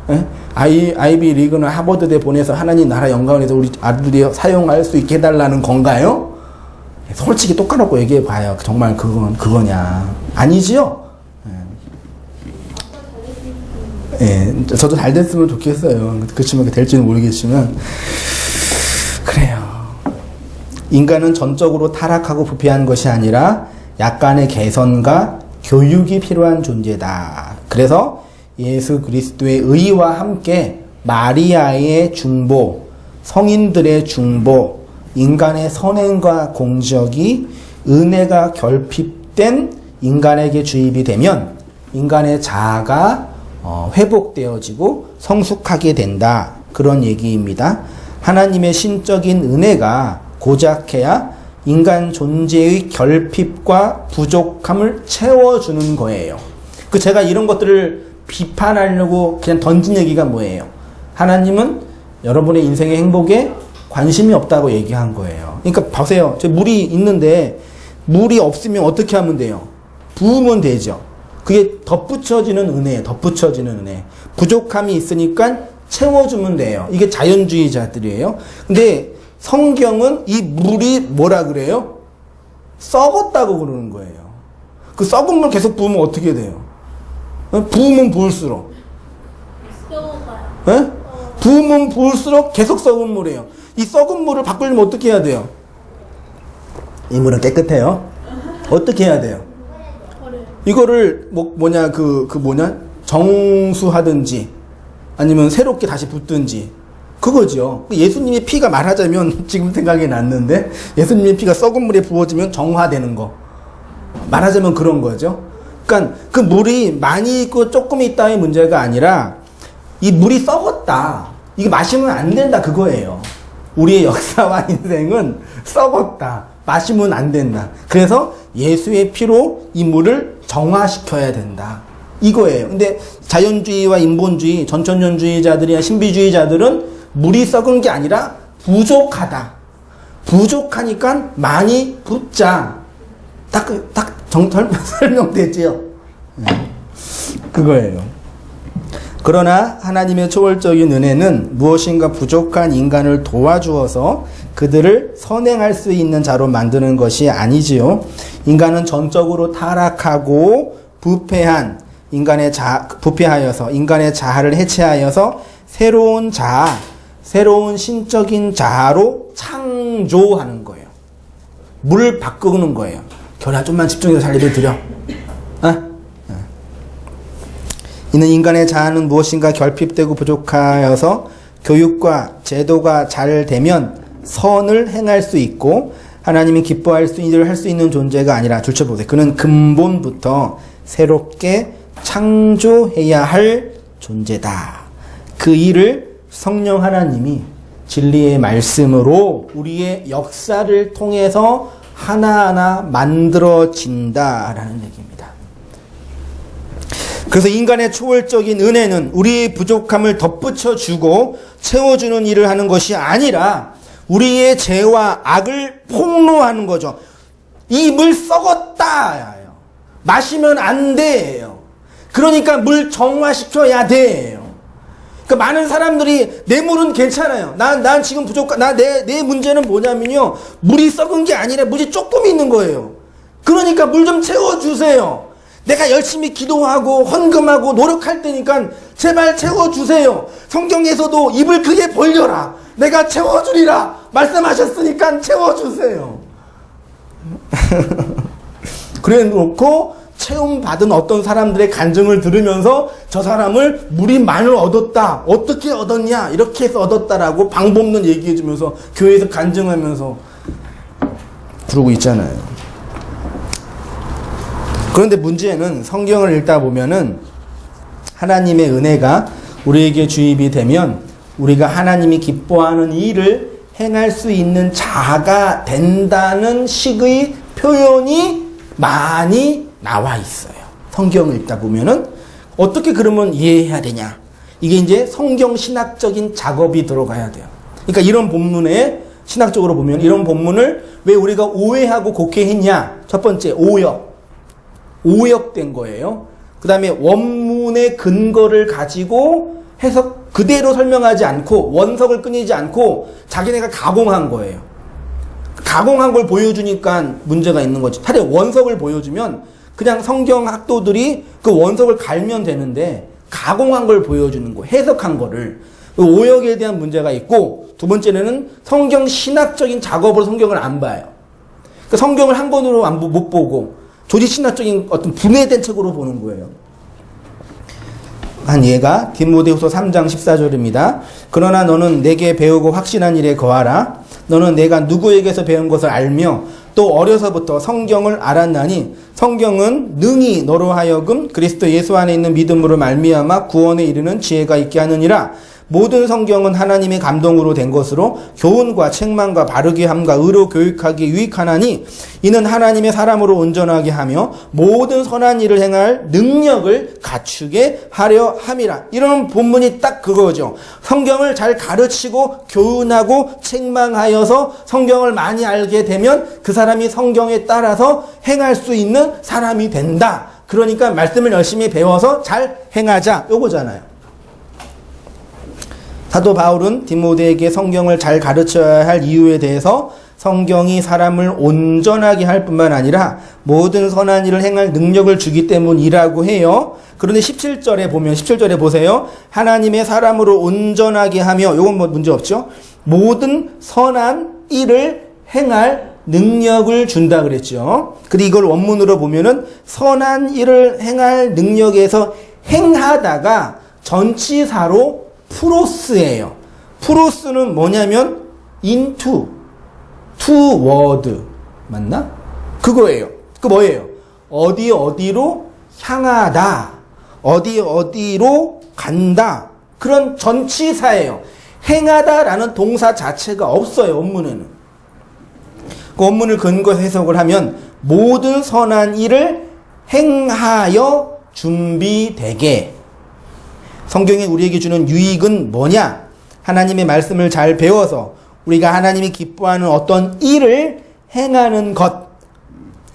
Speaker 1: 에? 아이비 리그나 하버드대 보내서 하나님 나라 영광을 해서 우리 아들들이 사용할 수 있게 해달라는 건가요? 솔직히 똑같고 얘기해봐요. 정말 그거냐? 아니지요? 예, 저도 잘 됐으면 좋겠어요. 그렇지만 될지는 모르겠지만 그래요. 인간은 전적으로 타락하고 부패한 것이 아니라 약간의 개선과 교육이 필요한 존재다. 그래서 예수 그리스도의 의와 함께 마리아의 중보, 성인들의 중보, 인간의 선행과 공적이 은혜가 결핍된 인간에게 주입이 되면 인간의 자아가 회복되어지고 성숙하게 된다. 그런 얘기입니다. 하나님의 신적인 은혜가 고작해야 인간 존재의 결핍과 부족함을 채워주는 거예요. 제가 이런 것들을 비판하려고 그냥 던진 얘기가 뭐예요? 하나님은 여러분의 인생의 행복에 관심이 없다고 얘기한 거예요. 그러니까 보세요. 물이 있는데 물이 없으면 어떻게 하면 돼요? 부으면 되죠. 그게 덧붙여지는 은혜예요. 덧붙여지는 은혜. 부족함이 있으니까 채워주면 돼요. 이게 자연주의자들이에요. 근데 성경은 이 물이 뭐라 그래요? 썩었다고 그러는 거예요. 그 썩은 물 계속 부으면 어떻게 돼요? 부으면 부을수록. 네? 부으면 부을수록 계속 썩은 물이에요. 이 썩은 물을 바꾸려면 어떻게 해야 돼요? 이 물은 깨끗해요. 어떻게 해야 돼요? 이거를 정수하든지 아니면 새롭게 다시 붓든지 그거죠. 예수님의 피가 말하자면 지금 생각이 났는데 예수님의 피가 썩은 물에 부어지면 정화되는 거. 말하자면 그런 거죠. 그러니까 그 물이 많이 있고 조금 있다의 문제가 아니라 이 물이 썩었다. 이거 마시면 안 된다 그거예요. 우리의 역사와 인생은 썩었다. 마시면 안 된다. 그래서 예수의 피로 이 물을 정화시켜야 된다. 이거예요. 근데 자연주의와 인본주의, 전천년주의자들이나 신비주의자들은 물이 썩은 게 아니라 부족하다. 부족하니까 많이 붓자. 설명되지요? 그거예요. 그러나 하나님의 초월적인 은혜는 무엇인가 부족한 인간을 도와주어서 그들을 선행할 수 있는 자로 만드는 것이 아니지요. 인간은 전적으로 타락하고 부패하여서 인간의 자아를 해체하여서 새로운 자아, 새로운 신적인 자아로 창조하는 거예요. 물을 바꾸는 거예요. 결아 좀만 집중해서 잘 예배 드려. 이는 인간의 자아는 무엇인가 결핍되고 부족하여서 교육과 제도가 잘 되면 선을 행할 수 있고 하나님이 기뻐할 수 일을 할 수 있는 존재가 아니라 줄쳐보세요. 그는 근본부터 새롭게 창조해야 할 존재다. 그 일을 성령 하나님이 진리의 말씀으로 우리의 역사를 통해서 하나하나 만들어진다라는 얘기입니다. 그래서 인간의 초월적인 은혜는 우리의 부족함을 덧붙여주고 채워주는 일을 하는 것이 아니라 우리의 죄와 악을 폭로하는 거죠. 이 물 썩었다. 마시면 안 돼요. 그러니까 물 정화시켜야 돼요. 그러니까 많은 사람들이 내 물은 괜찮아요. 난 지금 내 문제는 뭐냐면요. 물이 썩은 게 아니라 물이 조금 있는 거예요. 그러니까 물 좀 채워주세요. 내가 열심히 기도하고 헌금하고 노력할 테니까 제발 채워주세요. 성경에서도 입을 크게 벌려라. 내가 채워주리라. 말씀하셨으니까 채워주세요. 그래 놓고 체험받은 어떤 사람들의 간증을 들으면서 저 사람을 물이 많이 얻었다. 어떻게 얻었냐? 이렇게 해서 얻었다라고 방법 없는 얘기해주면서 교회에서 간증하면서 그러고 있잖아요. 그런데 문제는 성경을 읽다 보면은 하나님의 은혜가 우리에게 주입이 되면 우리가 하나님이 기뻐하는 일을 행할 수 있는 자가 된다는 식의 표현이 많이 나와 있어요. 성경을 읽다 보면은 어떻게 그러면 이해해야 되냐? 이게 이제 성경 신학적인 작업이 들어가야 돼요. 그러니까 이런 본문에 신학적으로 보면 이런 본문을 왜 우리가 오해하고 곡해했냐? 첫 번째 오역된 거예요. 그 다음에 원문의 근거를 가지고 해석 그대로 설명하지 않고 원석을 끊이지 않고 자기네가 가공한 거예요. 가공한 걸 보여주니까 문제가 있는 거지. 차라리 원석을 보여주면 그냥 성경 학도들이 그 원석을 갈면 되는데 가공한 걸 보여주는 거, 해석한 거를. 오역에 대한 문제가 있고 두 번째는 성경 신학적인 작업으로 성경을 안 봐요. 그러니까 성경을 한 권으로 못 보고 조직신학적인 어떤 분해된 책으로 보는 거예요. 한 예가 디모데후서 3장 14절입니다. 그러나 너는 내게 배우고 확신한 일에 거하라. 너는 내가 누구에게서 배운 것을 알며 또 어려서부터 성경을 알았나니 성경은 능히 너로 하여금 그리스도 예수 안에 있는 믿음으로 말미암아 구원에 이르는 지혜가 있게 하느니라. 모든 성경은 하나님의 감동으로 된 것으로 교훈과 책망과 바르게 함과 의로 교육하기에 유익하나니 이는 하나님의 사람으로 온전하게 하며 모든 선한 일을 행할 능력을 갖추게 하려 함이라. 이런 본문이 딱 그거죠. 성경을 잘 가르치고 교훈하고 책망하여서 성경을 많이 알게 되면 그 사람이 성경에 따라서 행할 수 있는 사람이 된다. 그러니까 말씀을 열심히 배워서 잘 행하자. 요거잖아요. 사도 바울은 디모데에게 성경을 잘 가르쳐야 할 이유에 대해서 성경이 사람을 온전하게 할 뿐만 아니라 모든 선한 일을 행할 능력을 주기 때문이라고 해요. 그런데 17절에 보면 17절에 보세요. 하나님의 사람으로 온전하게 하며, 요건 뭐 문제 없죠. 모든 선한 일을 행할 능력을 준다 그랬죠. 근데 이걸 원문으로 보면은 선한 일을 행할 능력에서 행하다가 전치사로 프로스예요. 프로스는 뭐냐면 into, toward 맞나? 그거예요. 그 뭐예요? 어디 어디로 향하다, 어디 어디로 간다, 그런 전치사예요. 행하다라는 동사 자체가 없어요, 원문에는. 그 원문을 근거해서 해석을 하면 모든 선한 일을 행하여 준비되게. 성경이 우리에게 주는 유익은 뭐냐? 하나님의 말씀을 잘 배워서 우리가 하나님이 기뻐하는 어떤 일을 행하는 것,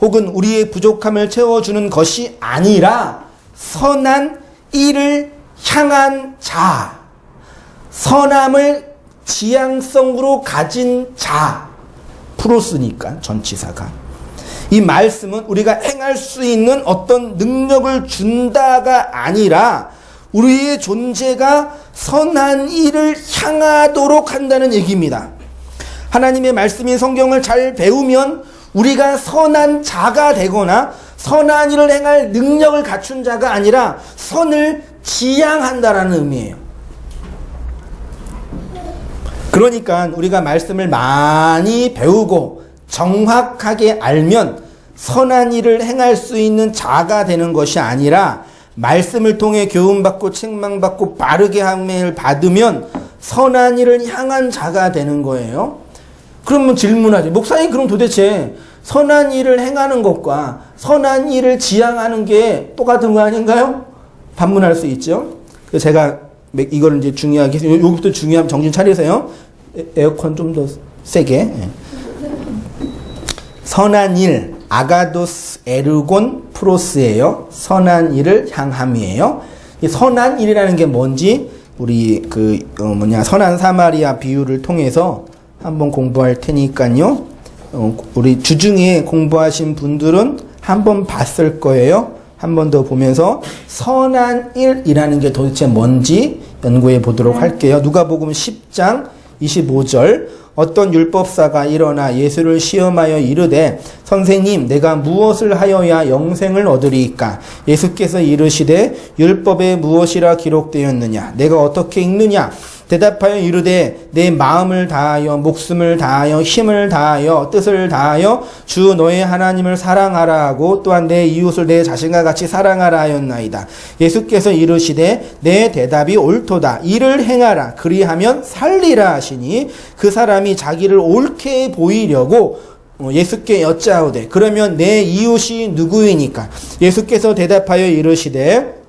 Speaker 1: 혹은 우리의 부족함을 채워주는 것이 아니라 선한 일을 향한 자, 선함을 지향성으로 가진 자, 프로스니까 전치사가. 이 말씀은 우리가 행할 수 있는 어떤 능력을 준다가 아니라 우리의 존재가 선한 일을 향하도록 한다는 얘기입니다. 하나님의 말씀인 성경을 잘 배우면 우리가 선한 자가 되거나 선한 일을 행할 능력을 갖춘 자가 아니라 선을 지향한다라는 의미예요. 그러니까 우리가 말씀을 많이 배우고 정확하게 알면 선한 일을 행할 수 있는 자가 되는 것이 아니라 말씀을 통해 교훈받고 책망받고 바르게 함을 받으면 선한 일을 향한 자가 되는 거예요. 그러면 질문하죠. 목사님, 그럼 도대체 선한 일을 행하는 것과 선한 일을 지향하는 게 똑같은 거 아닌가요? 반문할 수 있죠. 제가 이걸 이제 중요하게, 여기부터 중요하면 정신 차리세요. 에어컨 좀 더 세게. 선한 일, 아가도스 에르곤 프로스예요. 선한 일을 향함이에요. 이 선한 일이라는 게 뭔지 우리 선한 사마리아 비유를 통해서 한번 공부할 테니까요. 우리 주중에 공부하신 분들은 한번 봤을 거예요. 한 번 더 보면서 선한 일이라는 게 도대체 뭔지 연구해 보도록 할게요. 누가복음 10장 25절. 어떤 율법사가 일어나 예수를 시험하여 이르되 선생님, 내가 무엇을 하여야 영생을 얻으리이까? 예수께서 이르시되 율법에 무엇이라 기록되었느냐? 내가 어떻게 읽느냐? 대답하여 이르되 내 마음을 다하여 목숨을 다하여 힘을 다하여 뜻을 다하여 주 너의 하나님을 사랑하라 하고 또한 내 이웃을 내 자신과 같이 사랑하라 하였나이다. 예수께서 이르시되 내 대답이 옳도다. 이를 행하라. 그리하면 살리라 하시니 그 사람이 자기를 옳게 보이려고 예수께 여짜오되 그러면 내 이웃이 누구이니까? 예수께서 대답하여 이르시되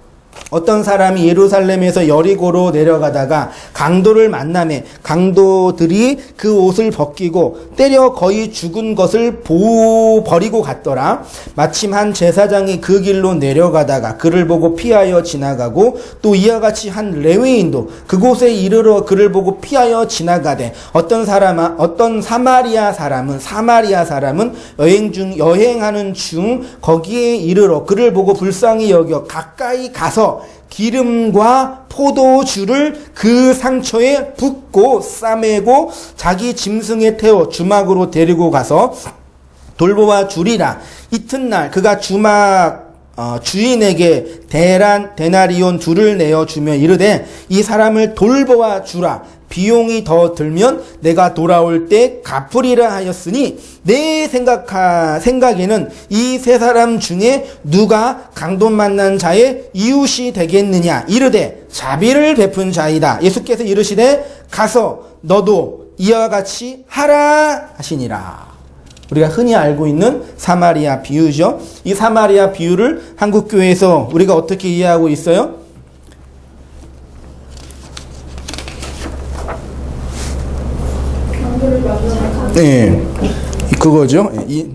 Speaker 1: 어떤 사람이 예루살렘에서 여리고로 내려가다가 강도를 만나매 강도들이 그 옷을 벗기고 때려 거의 죽은 것을 버리고 갔더라. 마침 한 제사장이 그 길로 내려가다가 그를 보고 피하여 지나가고 또 이와 같이 한 레위인도 그곳에 이르러 그를 보고 피하여 지나가되 어떤 사마리아 사람은 여행하는 중 거기에 이르러 그를 보고 불쌍히 여겨 가까이 가서 기름과 포도주를 그 상처에 붓고 싸매고 자기 짐승에 태워 주막으로 데리고 가서 돌보아 주리라. 이튿날 그가 주막 주인에게 데나리온 둘을 내어 주며 이르되 이 사람을 돌보아 주라. 비용이 더 들면 내가 돌아올 때 갚으리라 하였으니 내 생각에는 이 세 사람 중에 누가 강돈 만난 자의 이웃이 되겠느냐. 이르되 자비를 베푼 자이다. 예수께서 이르시되 가서 너도 이와 같이 하라 하시니라. 우리가 흔히 알고 있는 사마리아 비유죠. 이 사마리아 비유를 한국교회에서 우리가 어떻게 이해하고 있어요? 네, 그거죠. 이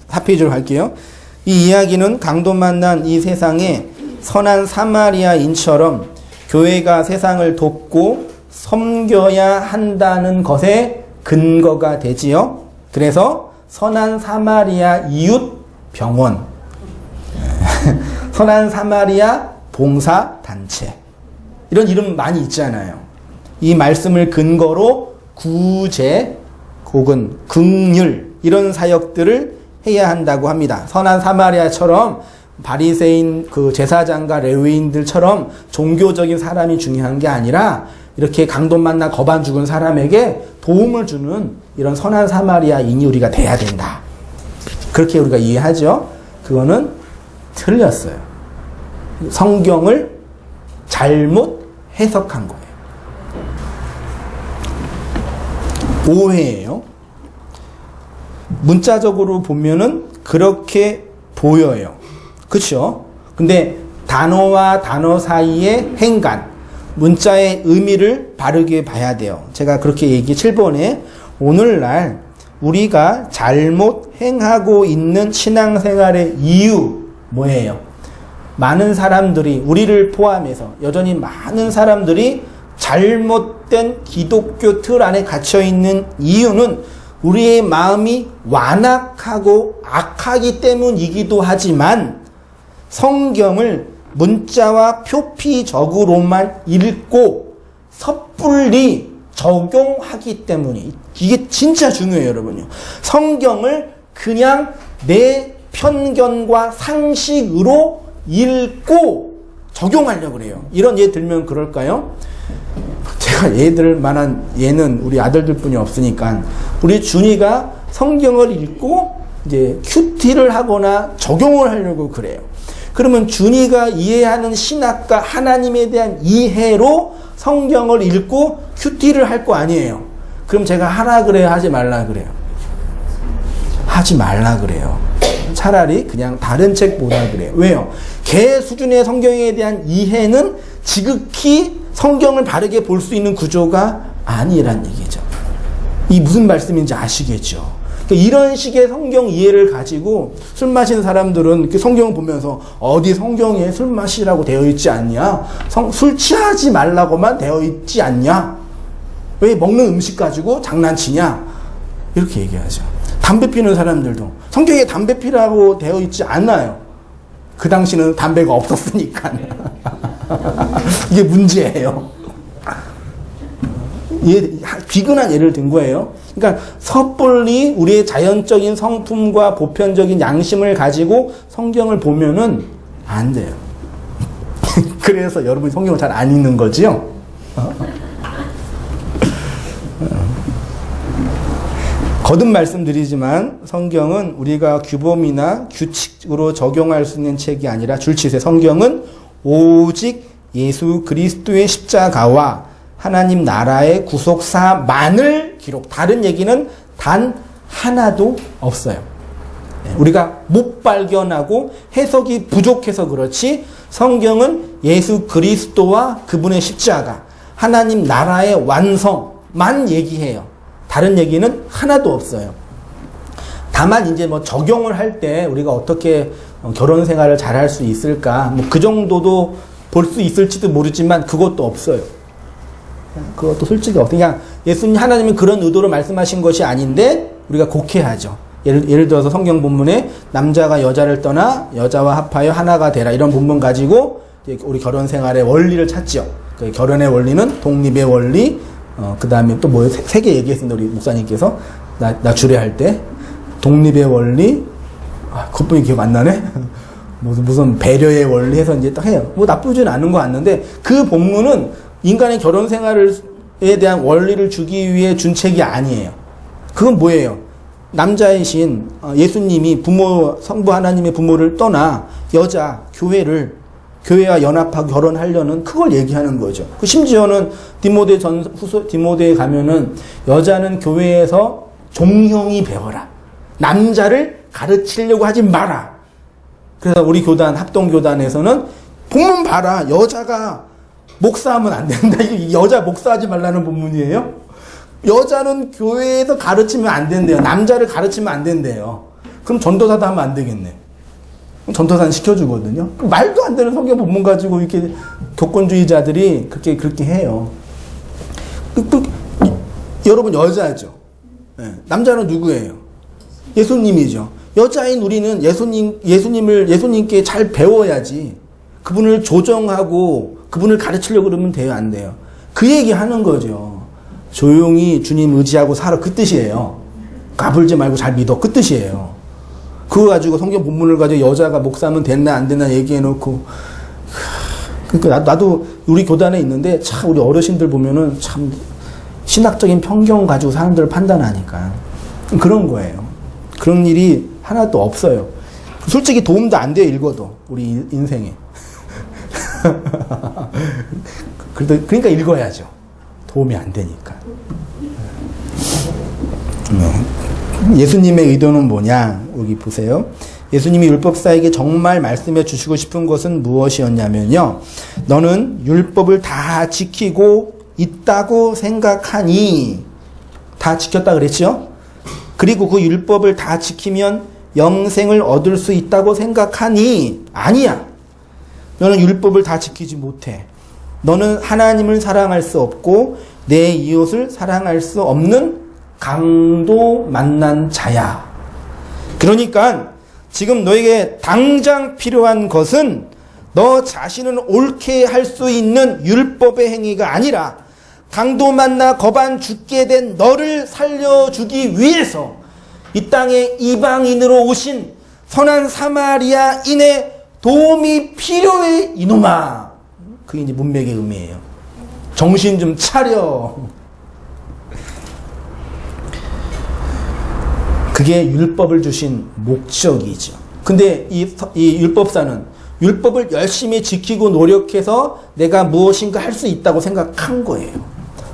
Speaker 1: 4페이지로 갈게요. 이 이야기는 강돈 만난 이 세상에 선한 사마리아인처럼 교회가 세상을 돕고 섬겨야 한다는 것에 근거가 되지요. 그래서 선한 사마리아 이웃 병원, 선한 사마리아 봉사 단체, 이런 이름 많이 있잖아요. 이 말씀을 근거로 구제 혹은 긍휼 이런 사역들을 해야 한다고 합니다. 선한 사마리아처럼 바리새인 그 제사장과 레위인들처럼 종교적인 사람이 중요한 게 아니라 이렇게 강돈 만나 거반 죽은 사람에게 도움을 주는 이런 선한 사마리아인이 우리가 돼야 된다. 그렇게 우리가 이해하죠. 그거는 틀렸어요. 성경을 잘못 해석한 거예요. 오해예요. 문자적으로 보면은 그렇게 보여요. 그렇죠? 근데 단어와 단어 사이의 행간, 문자의 의미를 바르게 봐야 돼요. 제가 그렇게 얘기 7번에 오늘날 우리가 잘못 행하고 있는 신앙생활의 이유 뭐예요? 많은 사람들이, 우리를 포함해서 여전히 많은 사람들이 잘못된 기독교 틀 안에 갇혀있는 이유는 우리의 마음이 완악하고 악하기 때문이기도 하지만 성경을 문자와 표피적으로만 읽고 섣불리 적용하기 때문이, 이게 진짜 중요해요, 여러분요. 성경을 그냥 내 편견과 상식으로 읽고 적용하려고 그래요. 이런 예 들면 그럴까요? 제가 예 들 만한 예는 우리 아들들 뿐이 없으니까, 우리 준이가 성경을 읽고 이제 큐티를 하거나 적용을 하려고 그래요. 그러면 준이가 이해하는 신학과 하나님에 대한 이해로 성경을 읽고 큐티를 할 거 아니에요. 그럼 제가 하라 그래요, 하지 말라 그래요? 하지 말라 그래요. 차라리 그냥 다른 책 보라 그래요. 왜요? 걔 수준의 성경에 대한 이해는 지극히 성경을 바르게 볼 수 있는 구조가 아니란 얘기죠. 이 무슨 말씀인지 아시겠죠? 이런 식의 성경 이해를 가지고 술 마시는 사람들은 성경을 보면서 어디 성경에 술 마시라고 되어 있지 않냐? 술 취하지 말라고만 되어 있지 않냐? 왜 먹는 음식 가지고 장난치냐? 이렇게 얘기하죠. 담배 피는 사람들도 성경에 담배 피라고 되어 있지 않아요. 그 당시는 담배가 없었으니까. 이게 문제예요. 비근한 예를 든 거예요. 그러니까 섣불리 우리의 자연적인 성품과 보편적인 양심을 가지고 성경을 보면은 안 돼요. 그래서 여러분이 성경을 잘 안 읽는 거지요. 거듭 말씀드리지만 성경은 우리가 규범이나 규칙으로 적용할 수 있는 책이 아니라 줄치세, 성경은 오직 예수 그리스도의 십자가와 하나님 나라의 구속사만을 기록, 다른 얘기는 단 하나도 없어요. 우리가 못 발견하고 해석이 부족해서 그렇지 성경은 예수 그리스도와 그분의 십자가, 하나님 나라의 완성만 얘기해요. 다른 얘기는 하나도 없어요. 다만 이제 뭐 적용을 할 때 우리가 어떻게 결혼 생활을 잘 할 수 있을까, 뭐 그 정도도 볼 수 있을지도 모르지만 그것도 없어요. 그것도 솔직히 없어요. 그냥 예수님, 하나님은 그런 의도로 말씀하신 것이 아닌데 우리가 곡해하죠. 예를 들어서 성경 본문에 남자가 여자를 떠나 여자와 합하여 하나가 되라, 이런 본문 가지고 우리 결혼 생활의 원리를 찾죠. 그 결혼의 원리는 독립의 원리, 그 다음에 또 뭐 세 개 얘기했습니다. 우리 목사님께서 나 주례할 때 독립의 원리, 그것뿐이 기억 안 나네. 무슨 배려의 원리 해서 이제 딱 해요. 뭐 나쁘진 않은 거 같는데 그 본문은 인간의 결혼 생활에 대한 원리를 주기 위해 준 책이 아니에요. 그건 뭐예요? 남자이신 예수님이 성부 하나님의 부모를 떠나 여자, 교회와 연합하고 결혼하려는 그걸 얘기하는 거죠. 심지어는 디모데에 가면은 여자는 교회에서 종용이 배워라. 남자를 가르치려고 하지 마라. 그래서 우리 합동교단에서는 본문 봐라. 여자가 목사하면 안 된다. 이게 여자 목사하지 말라는 본문이에요. 여자는 교회에서 가르치면 안 된대요. 남자를 가르치면 안 된대요. 그럼 전도사도 하면 안 되겠네. 전도사는 시켜주거든요. 말도 안 되는 성경 본문 가지고 이렇게 교권주의자들이 그렇게 해요. 여러분 여자죠. 네. 남자는 누구예요? 예수님이죠. 여자인 우리는 예수님께 잘 배워야지. 그분을 조정하고 그분을 가르치려고 그러면 돼요, 안 돼요? 그 얘기 하는 거죠. 조용히 주님 의지하고 살아, 그 뜻이에요. 까불지 말고 잘 믿어, 그 뜻이에요. 그거 가지고 성경 본문을 가지고 여자가 목사면 됐나 안 됐나 얘기해놓고. 그러니까 나도 우리 교단에 있는데 참 우리 어르신들 보면은 참 신학적인 편견 가지고 사람들을 판단하니까 그런 거예요. 그런 일이 하나도 없어요. 솔직히 도움도 안 돼요, 읽어도 우리 인생에. 그러니까 읽어야죠. 도움이 안 되니까. 예수님의 의도는 뭐냐? 여기 보세요. 예수님이 율법사에게 정말 말씀해 주시고 싶은 것은 무엇이었냐면요. 너는 율법을 다 지키고 있다고 생각하니. 다 지켰다 그랬죠? 그리고 그 율법을 다 지키면 영생을 얻을 수 있다고 생각하니. 아니야. 너는 율법을 다 지키지 못해. 너는 하나님을 사랑할 수 없고 내 이웃을 사랑할 수 없는 강도 만난 자야. 그러니까 지금 너에게 당장 필요한 것은 너 자신을 옳게 할 수 있는 율법의 행위가 아니라 강도 만나 거반 죽게 된 너를 살려주기 위해서 이 땅에 이방인으로 오신 선한 사마리아인의 도움이 필요해, 이놈아. 그게 이제 문맥의 의미예요. 정신 좀 차려. 그게 율법을 주신 목적이죠. 근데 이 율법사는 율법을 열심히 지키고 노력해서 내가 무엇인가 할 수 있다고 생각한 거예요.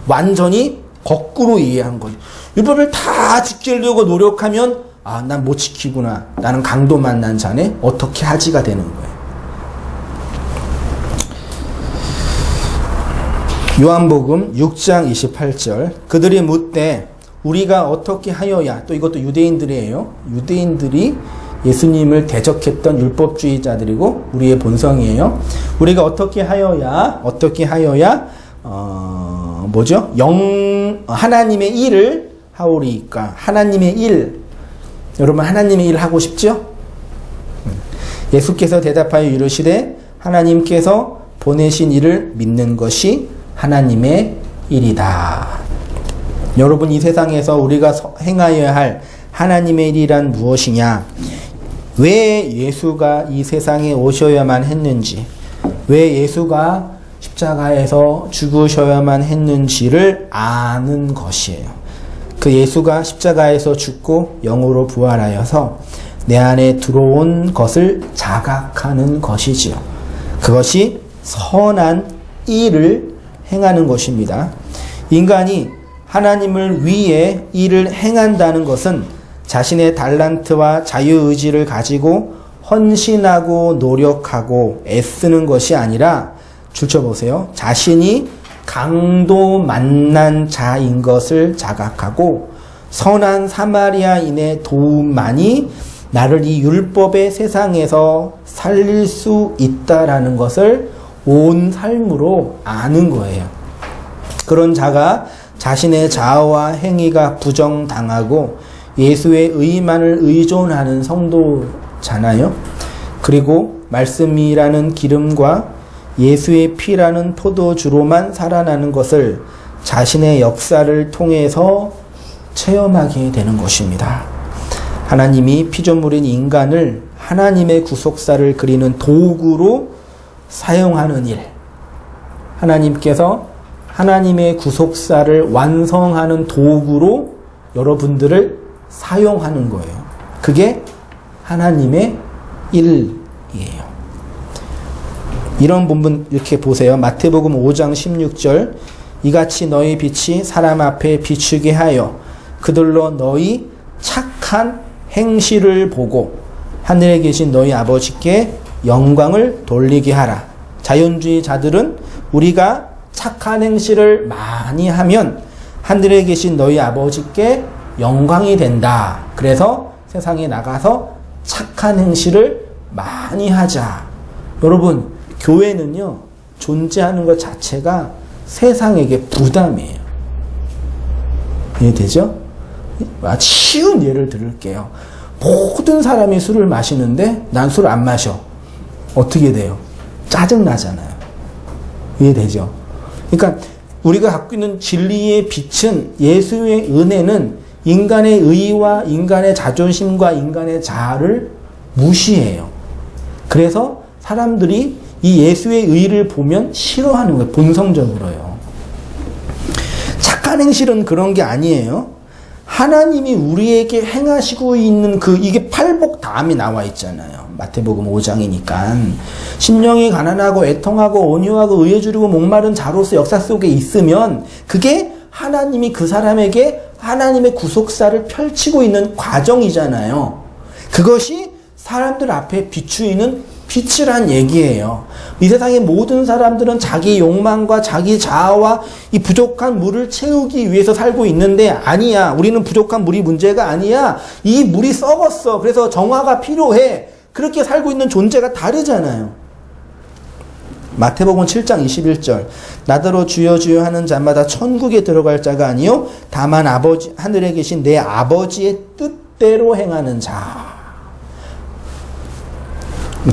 Speaker 1: 완전히 거꾸로 이해한 거예요. 율법을 다 지키려고 노력하면 난 못 지키구나. 나는 강도 만난 자네. 어떻게 하지가 되는 거예요. 요한복음 6장 28절. 그들이 묻되 우리가 어떻게 하여야, 또 이것도 유대인들이에요. 유대인들이 예수님을 대적했던 율법주의자들이고 우리의 본성이에요. 우리가 어떻게 하여야 하나님의 일을 하오리까. 하나님의 일. 여러분 하나님의 일 하고 싶죠? 예수께서 대답하여 이르시되 하나님께서 보내신 일을 믿는 것이 하나님의 일이다. 여러분 이 세상에서 우리가 행하여야 할 하나님의 일이란 무엇이냐? 왜 예수가 이 세상에 오셔야만 했는지, 왜 예수가 십자가에서 죽으셔야만 했는지를 아는 것이에요. 그 예수가 십자가에서 죽고 영으로 부활하여서 내 안에 들어온 것을 자각하는 것이지요. 그것이 선한 일을 행하는 것입니다. 인간이 하나님을 위해 일을 행한다는 것은 자신의 달란트와 자유의지를 가지고 헌신하고 노력하고 애쓰는 것이 아니라, 줄쳐보세요. 자신이 강도 만난 자인 것을 자각하고 선한 사마리아인의 도움만이 나를 이 율법의 세상에서 살릴 수 있다라는 것을 온 삶으로 아는 거예요. 그런 자가 자신의 자아와 행위가 부정당하고 예수의 의만을 의존하는 성도잖아요. 그리고 말씀이라는 기름과 예수의 피라는 포도주로만 살아나는 것을 자신의 역사를 통해서 체험하게 되는 것입니다. 하나님이 피조물인 인간을 하나님의 구속사를 그리는 도구로 사용하는 일. 하나님께서 하나님의 구속사를 완성하는 도구로 여러분들을 사용하는 거예요. 그게 하나님의 일이에요. 이런 본문 이렇게 보세요. 마태복음 5장 16절. 이같이 너희 빛이 사람 앞에 비추게 하여 그들로 너희 착한 행실을 보고 하늘에 계신 너희 아버지께 영광을 돌리게 하라. 자연주의자들은 우리가 착한 행실을 많이 하면 하늘에 계신 너희 아버지께 영광이 된다. 그래서 세상에 나가서 착한 행실을 많이 하자. 여러분, 교회는요, 존재하는 것 자체가 세상에게 부담이에요. 이해되죠? 쉬운 예를 들을게요. 모든 사람이 술을 마시는데 난 술 안 마셔. 어떻게 돼요? 짜증나잖아요. 이해되죠? 그러니까 우리가 갖고 있는 진리의 빛은, 예수의 은혜는 인간의 의와 인간의 자존심과 인간의 자아를 무시해요. 그래서 사람들이 이 예수의 의를 보면 싫어하는 거예요. 본성적으로요. 착한 행실은 그런 게 아니에요. 하나님이 우리에게 행하시고 있는 이게 팔복다함이 나와 있잖아요. 마태복음 5장이니까. 심령이 가난하고 애통하고 온유하고 의에 주르고 목마른 자로서 역사 속에 있으면 그게 하나님이 그 사람에게 하나님의 구속사를 펼치고 있는 과정이잖아요. 그것이 사람들 앞에 비추이는 빛이란 얘기예요. 이 세상의 모든 사람들은 자기 욕망과 자기 자아와 이 부족한 물을 채우기 위해서 살고 있는데 아니야. 우리는 부족한 물이 문제가 아니야. 이 물이 썩었어. 그래서 정화가 필요해. 그렇게 살고 있는 존재가 다르잖아요. 마태복음 7장 21절. 나더러 주여 주여 하는 자마다 천국에 들어갈 자가 아니요 다만 하늘에 계신 내 아버지의 뜻대로 행하는 자.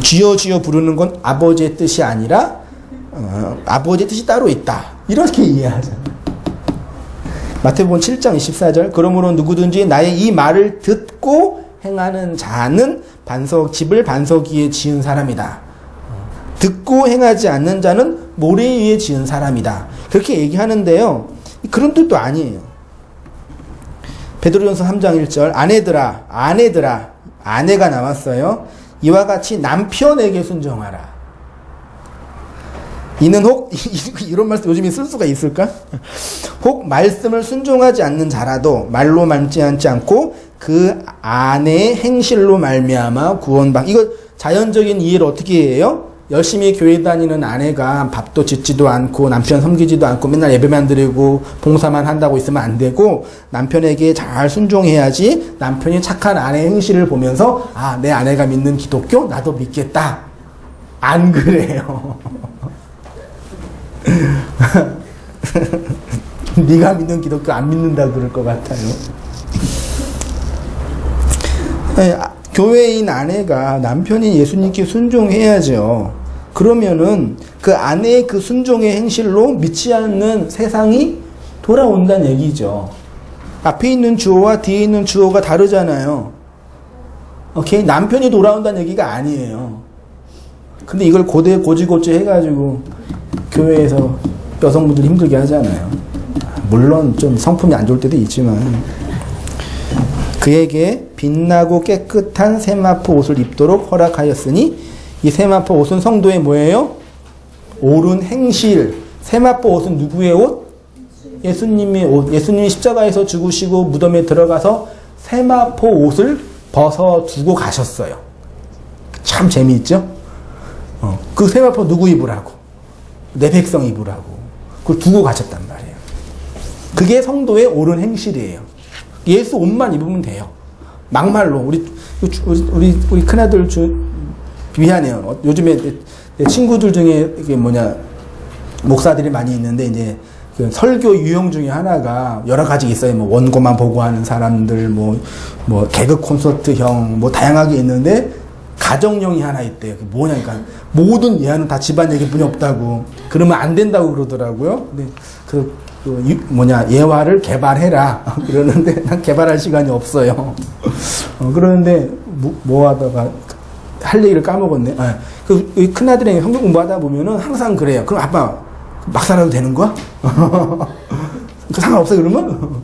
Speaker 1: 주여 주여 부르는 건 아버지의 뜻이 아니라 아버지의 뜻이 따로 있다. 이렇게 이해하잖아요. 마태복음 7장 24절. 그러므로 누구든지 나의 이 말을 듣고 행하는 자는 집을 반석 위에 지은 사람이다. 듣고 행하지 않는 자는 모래 위에 지은 사람이다. 그렇게 얘기하는데요. 그런 뜻도 아니에요. 베드로전서 3장 1절. 아내들아, 아내가 나왔어요. 이와 같이 남편에게 순종하라. 이는 혹 이런 말씀 요즘에 쓸 수가 있을까? 혹 말씀을 순종하지 않는 자라도 말로 말지 않고 그 아내의 행실로 말미암아 구원받. 이거 자연적인 이해를 어떻게 해요? 열심히 교회 다니는 아내가 밥도 짓지도 않고 남편 섬기지도 않고 맨날 예배만 드리고 봉사만 한다고 있으면 안 되고 남편에게 잘 순종해야지 남편이 착한 아내 행실을 보면서 아, 내 아내가 믿는 기독교 나도 믿겠다. 안 그래요. 네가 믿는 기독교 안 믿는다 그럴 것 같아요. 교회인 아내가 남편이 예수님께 순종해야죠. 그러면은 그 아내의 그 순종의 행실로 믿지 않는 세상이 돌아온다는 얘기죠. 앞에 있는 주어와 뒤에 있는 주어가 다르잖아요. 오케이? 남편이 돌아온다는 얘기가 아니에요. 근데 이걸 고지고지 해가지고 교회에서 여성분들이 힘들게 하잖아요. 물론 좀 성품이 안 좋을 때도 있지만 그에게 빛나고 깨끗한 세마포 옷을 입도록 허락하였으니 이 세마포 옷은 성도의 뭐예요? 옳은 행실. 세마포 옷은 누구의 옷? 예수님의 옷. 예수님이 십자가에서 죽으시고 무덤에 들어가서 세마포 옷을 벗어두고 가셨어요. 참 재미있죠? 그 세마포 누구 입으라고? 내 백성 입으라고. 그걸 두고 가셨단 말이에요. 그게 성도의 옳은 행실이에요. 예수 옷만 입으면 돼요. 막말로 우리 큰아들 미안해요. 요즘에 내 친구들 중에 이게 목사들이 많이 있는데 이제 그 설교 유형 중에 하나가 여러 가지 있어요. 뭐 원고만 보고 하는 사람들, 뭐 개그 콘서트형, 뭐 다양하게 있는데 가정형이 하나 있대요. 그 뭐냐니까 모든 예화는 다 집안 얘기뿐이 없다고. 그러면 안 된다고 그러더라고요. 근데 예화를 개발해라. 그러는데 난 개발할 시간이 없어요. 그러는데 뭐 하다가 할 얘기를 까먹었네. 그 큰아들이 성경 공부하다 보면은 항상 그래요. 그럼 아빠 막 살아도 되는 거야? 그 상관없어 그러면?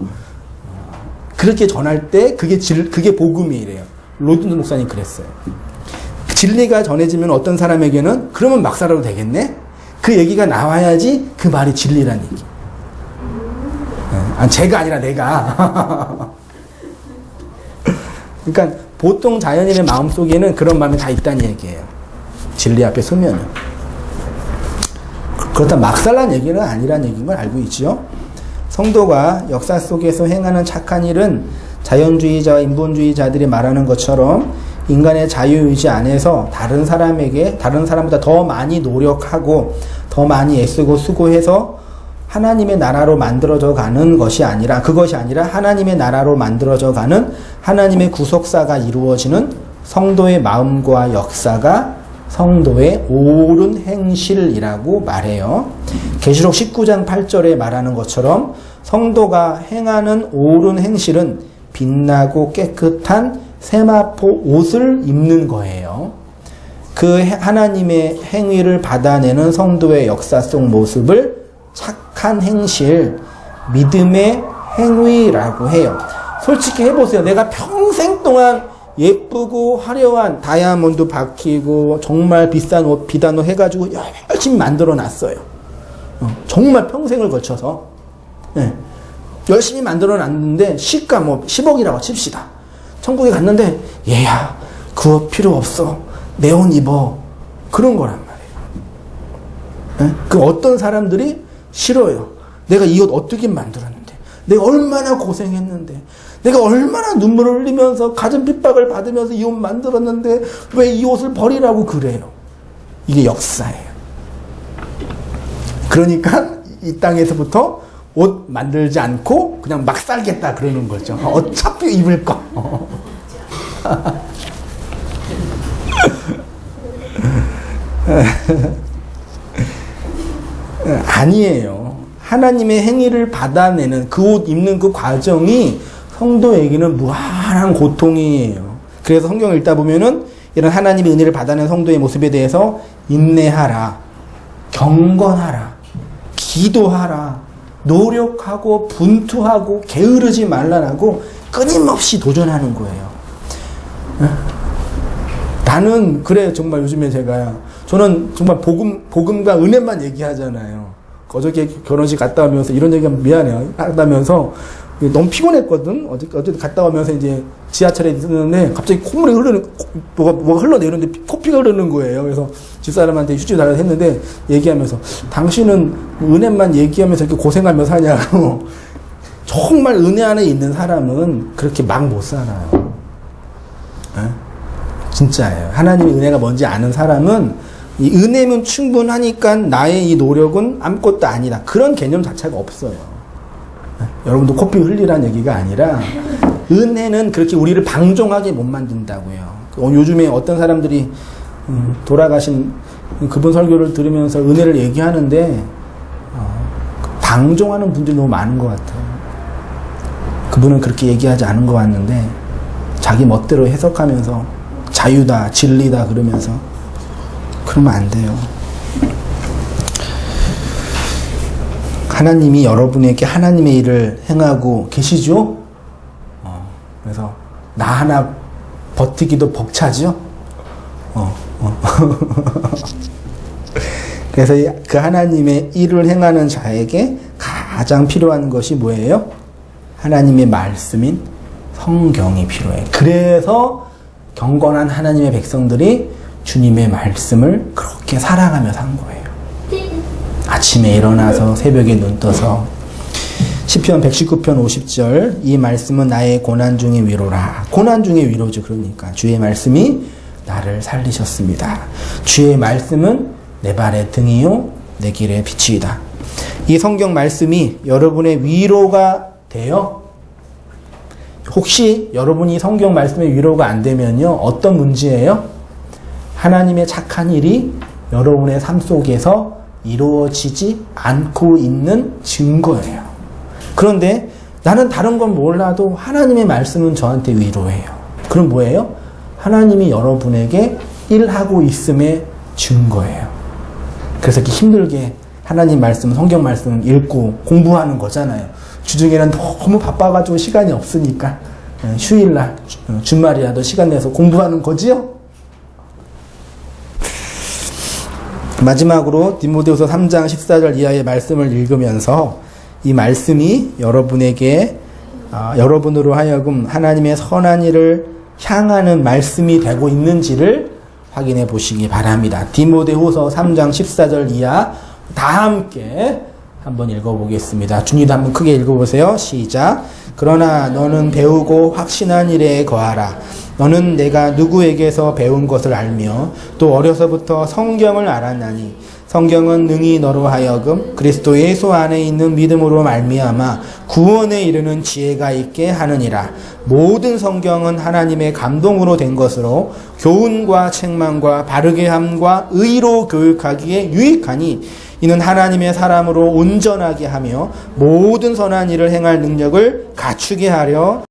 Speaker 1: 그렇게 전할 때 그게 복음이래요. 로이드 목사님 그랬어요. 진리가 전해지면 어떤 사람에게는 그러면 막 살아도 되겠네? 그 얘기가 나와야지 그 말이 진리란 얘기. 제가 아니라 내가. 그러니까 보통 자연인의 마음속에는 그런 마음이 다 있다는 얘기예요. 진리 앞에 서면은. 그렇다 막 살란 얘기는 아니란 얘기인 걸 알고 있죠. 성도가 역사 속에서 행하는 착한 일은 자연주의자와 인본주의자들이 말하는 것처럼 인간의 자유의지 안에서 다른 사람보다 더 많이 노력하고 더 많이 애쓰고 수고해서 하나님의 나라로 만들어져 가는 것이 아니라, 그것이 아니라 하나님의 나라로 만들어져 가는 하나님의 구속사가 이루어지는 성도의 마음과 역사가 성도의 옳은 행실이라고 말해요. 계시록 19장 8절에 말하는 것처럼 성도가 행하는 옳은 행실은 빛나고 깨끗한 세마포 옷을 입는 거예요. 그 하나님의 행위를 받아내는 성도의 역사 속 모습을 착한 행실, 믿음의 행위라고 해요. 솔직히 해보세요. 내가 평생 동안 예쁘고 화려한 다이아몬드 박히고 정말 비싼 옷, 비단 옷 해가지고 열심히 만들어 놨어요. 정말 평생을 거쳐서. 네. 열심히 만들어 놨는데 시가 10억이라고 칩시다. 천국에 갔는데 얘야 그 옷 필요 없어. 내 옷 입어. 그런 거란 말이에요. 네? 그 어떤 사람들이 싫어요. 내가 이 옷 어떻게 만들었는데, 내가 얼마나 고생했는데, 내가 얼마나 눈물을 흘리면서 가진 핍박을 받으면서 이 옷 만들었는데 왜 이 옷을 버리라고 그래요. 이게 역사예요. 그러니까 이 땅에서부터 옷 만들지 않고 그냥 막 살겠다 그러는 거죠. 어차피 입을 거. 아니에요. 하나님의 행위를 받아내는 그 옷 입는 그 과정이 성도에게는 무한한 고통이에요. 그래서 성경을 읽다 보면은 이런 하나님의 은혜를 받아내는 성도의 모습에 대해서 인내하라, 경건하라, 기도하라, 노력하고 분투하고 게으르지 말라라고 끊임없이 도전하는 거예요. 나는 그래 정말 요즘에 저는 정말 복음과 은혜만 얘기하잖아요. 어저께 결혼식 갔다 오면서 이런 얘기하면 미안해요. 하다면서 너무 피곤했거든. 어제 갔다 오면서 이제 지하철에 있었는데 갑자기 콧물이 뭐가 흘러내리는데 코피가 흐르는 거예요. 그래서 집사람한테 휴지 달라고 했는데 얘기하면서 당신은 은혜만 얘기하면서 이렇게 고생하면서 사냐고. 정말 은혜 안에 있는 사람은 그렇게 막 못 살아요. 진짜예요. 하나님의 은혜가 뭔지 아는 사람은 이 은혜면 충분하니까 나의 이 노력은 아무것도 아니다. 그런 개념 자체가 없어요. 여러분도 코피 흘리란 얘기가 아니라 은혜는 그렇게 우리를 방종하게 못 만든다고요. 요즘에 어떤 사람들이 돌아가신 그분 설교를 들으면서 은혜를 얘기하는데 방종하는 분들이 너무 많은 것 같아요. 그분은 그렇게 얘기하지 않은 것 같는데 자기 멋대로 해석하면서 자유다, 진리다 그러면서 그러면 안 돼요. 하나님이 여러분에게 하나님의 일을 행하고 계시죠? 그래서 나 하나 버티기도 벅차죠? 그래서 그 하나님의 일을 행하는 자에게 가장 필요한 것이 뭐예요? 하나님의 말씀인 성경이 필요해요. 그래서 경건한 하나님의 백성들이 주님의 말씀을 그렇게 사랑하며 산 거예요. 아침에 일어나서 새벽에 눈 떠서 시편 119편 50절 이 말씀은 나의 고난 중의 위로라. 고난 중의 위로죠. 그러니까 주의 말씀이 나를 살리셨습니다. 주의 말씀은 내 발의 등이요 내 길의 빛이다. 이 성경 말씀이 여러분의 위로가 돼요? 혹시 여러분이 성경 말씀의 위로가 안 되면요 어떤 문제예요? 하나님의 착한 일이 여러분의 삶 속에서 이루어지지 않고 있는 증거예요. 그런데 나는 다른 건 몰라도 하나님의 말씀은 저한테 위로해요. 그럼 뭐예요? 하나님이 여러분에게 일하고 있음의 증거예요. 그래서 이렇게 힘들게 하나님 말씀, 성경 말씀 읽고 공부하는 거잖아요. 주중에는 너무 바빠가지고 시간이 없으니까 휴일날, 주말이라도 시간 내서 공부하는 거지요? 마지막으로 디모데후서 3장 14절 이하의 말씀을 읽으면서 이 말씀이 여러분에게 여러분으로 하여금 하나님의 선한 일을 향하는 말씀이 되고 있는지를 확인해 보시기 바랍니다. 디모데후서 3장 14절 이하 다 함께 한번 읽어보겠습니다. 준이도 한번 크게 읽어보세요. 시작. 그러나 너는 배우고 확신한 일에 거하라. 너는 내가 누구에게서 배운 것을 알며 또 어려서부터 성경을 알았나니 성경은 능히 너로 하여금 그리스도 예수 안에 있는 믿음으로 말미암아 구원에 이르는 지혜가 있게 하느니라. 모든 성경은 하나님의 감동으로 된 것으로 교훈과 책망과 바르게 함과 의로 교육하기에 유익하니 이는 하나님의 사람으로 온전하게 하며 모든 선한 일을 행할 능력을 갖추게 하려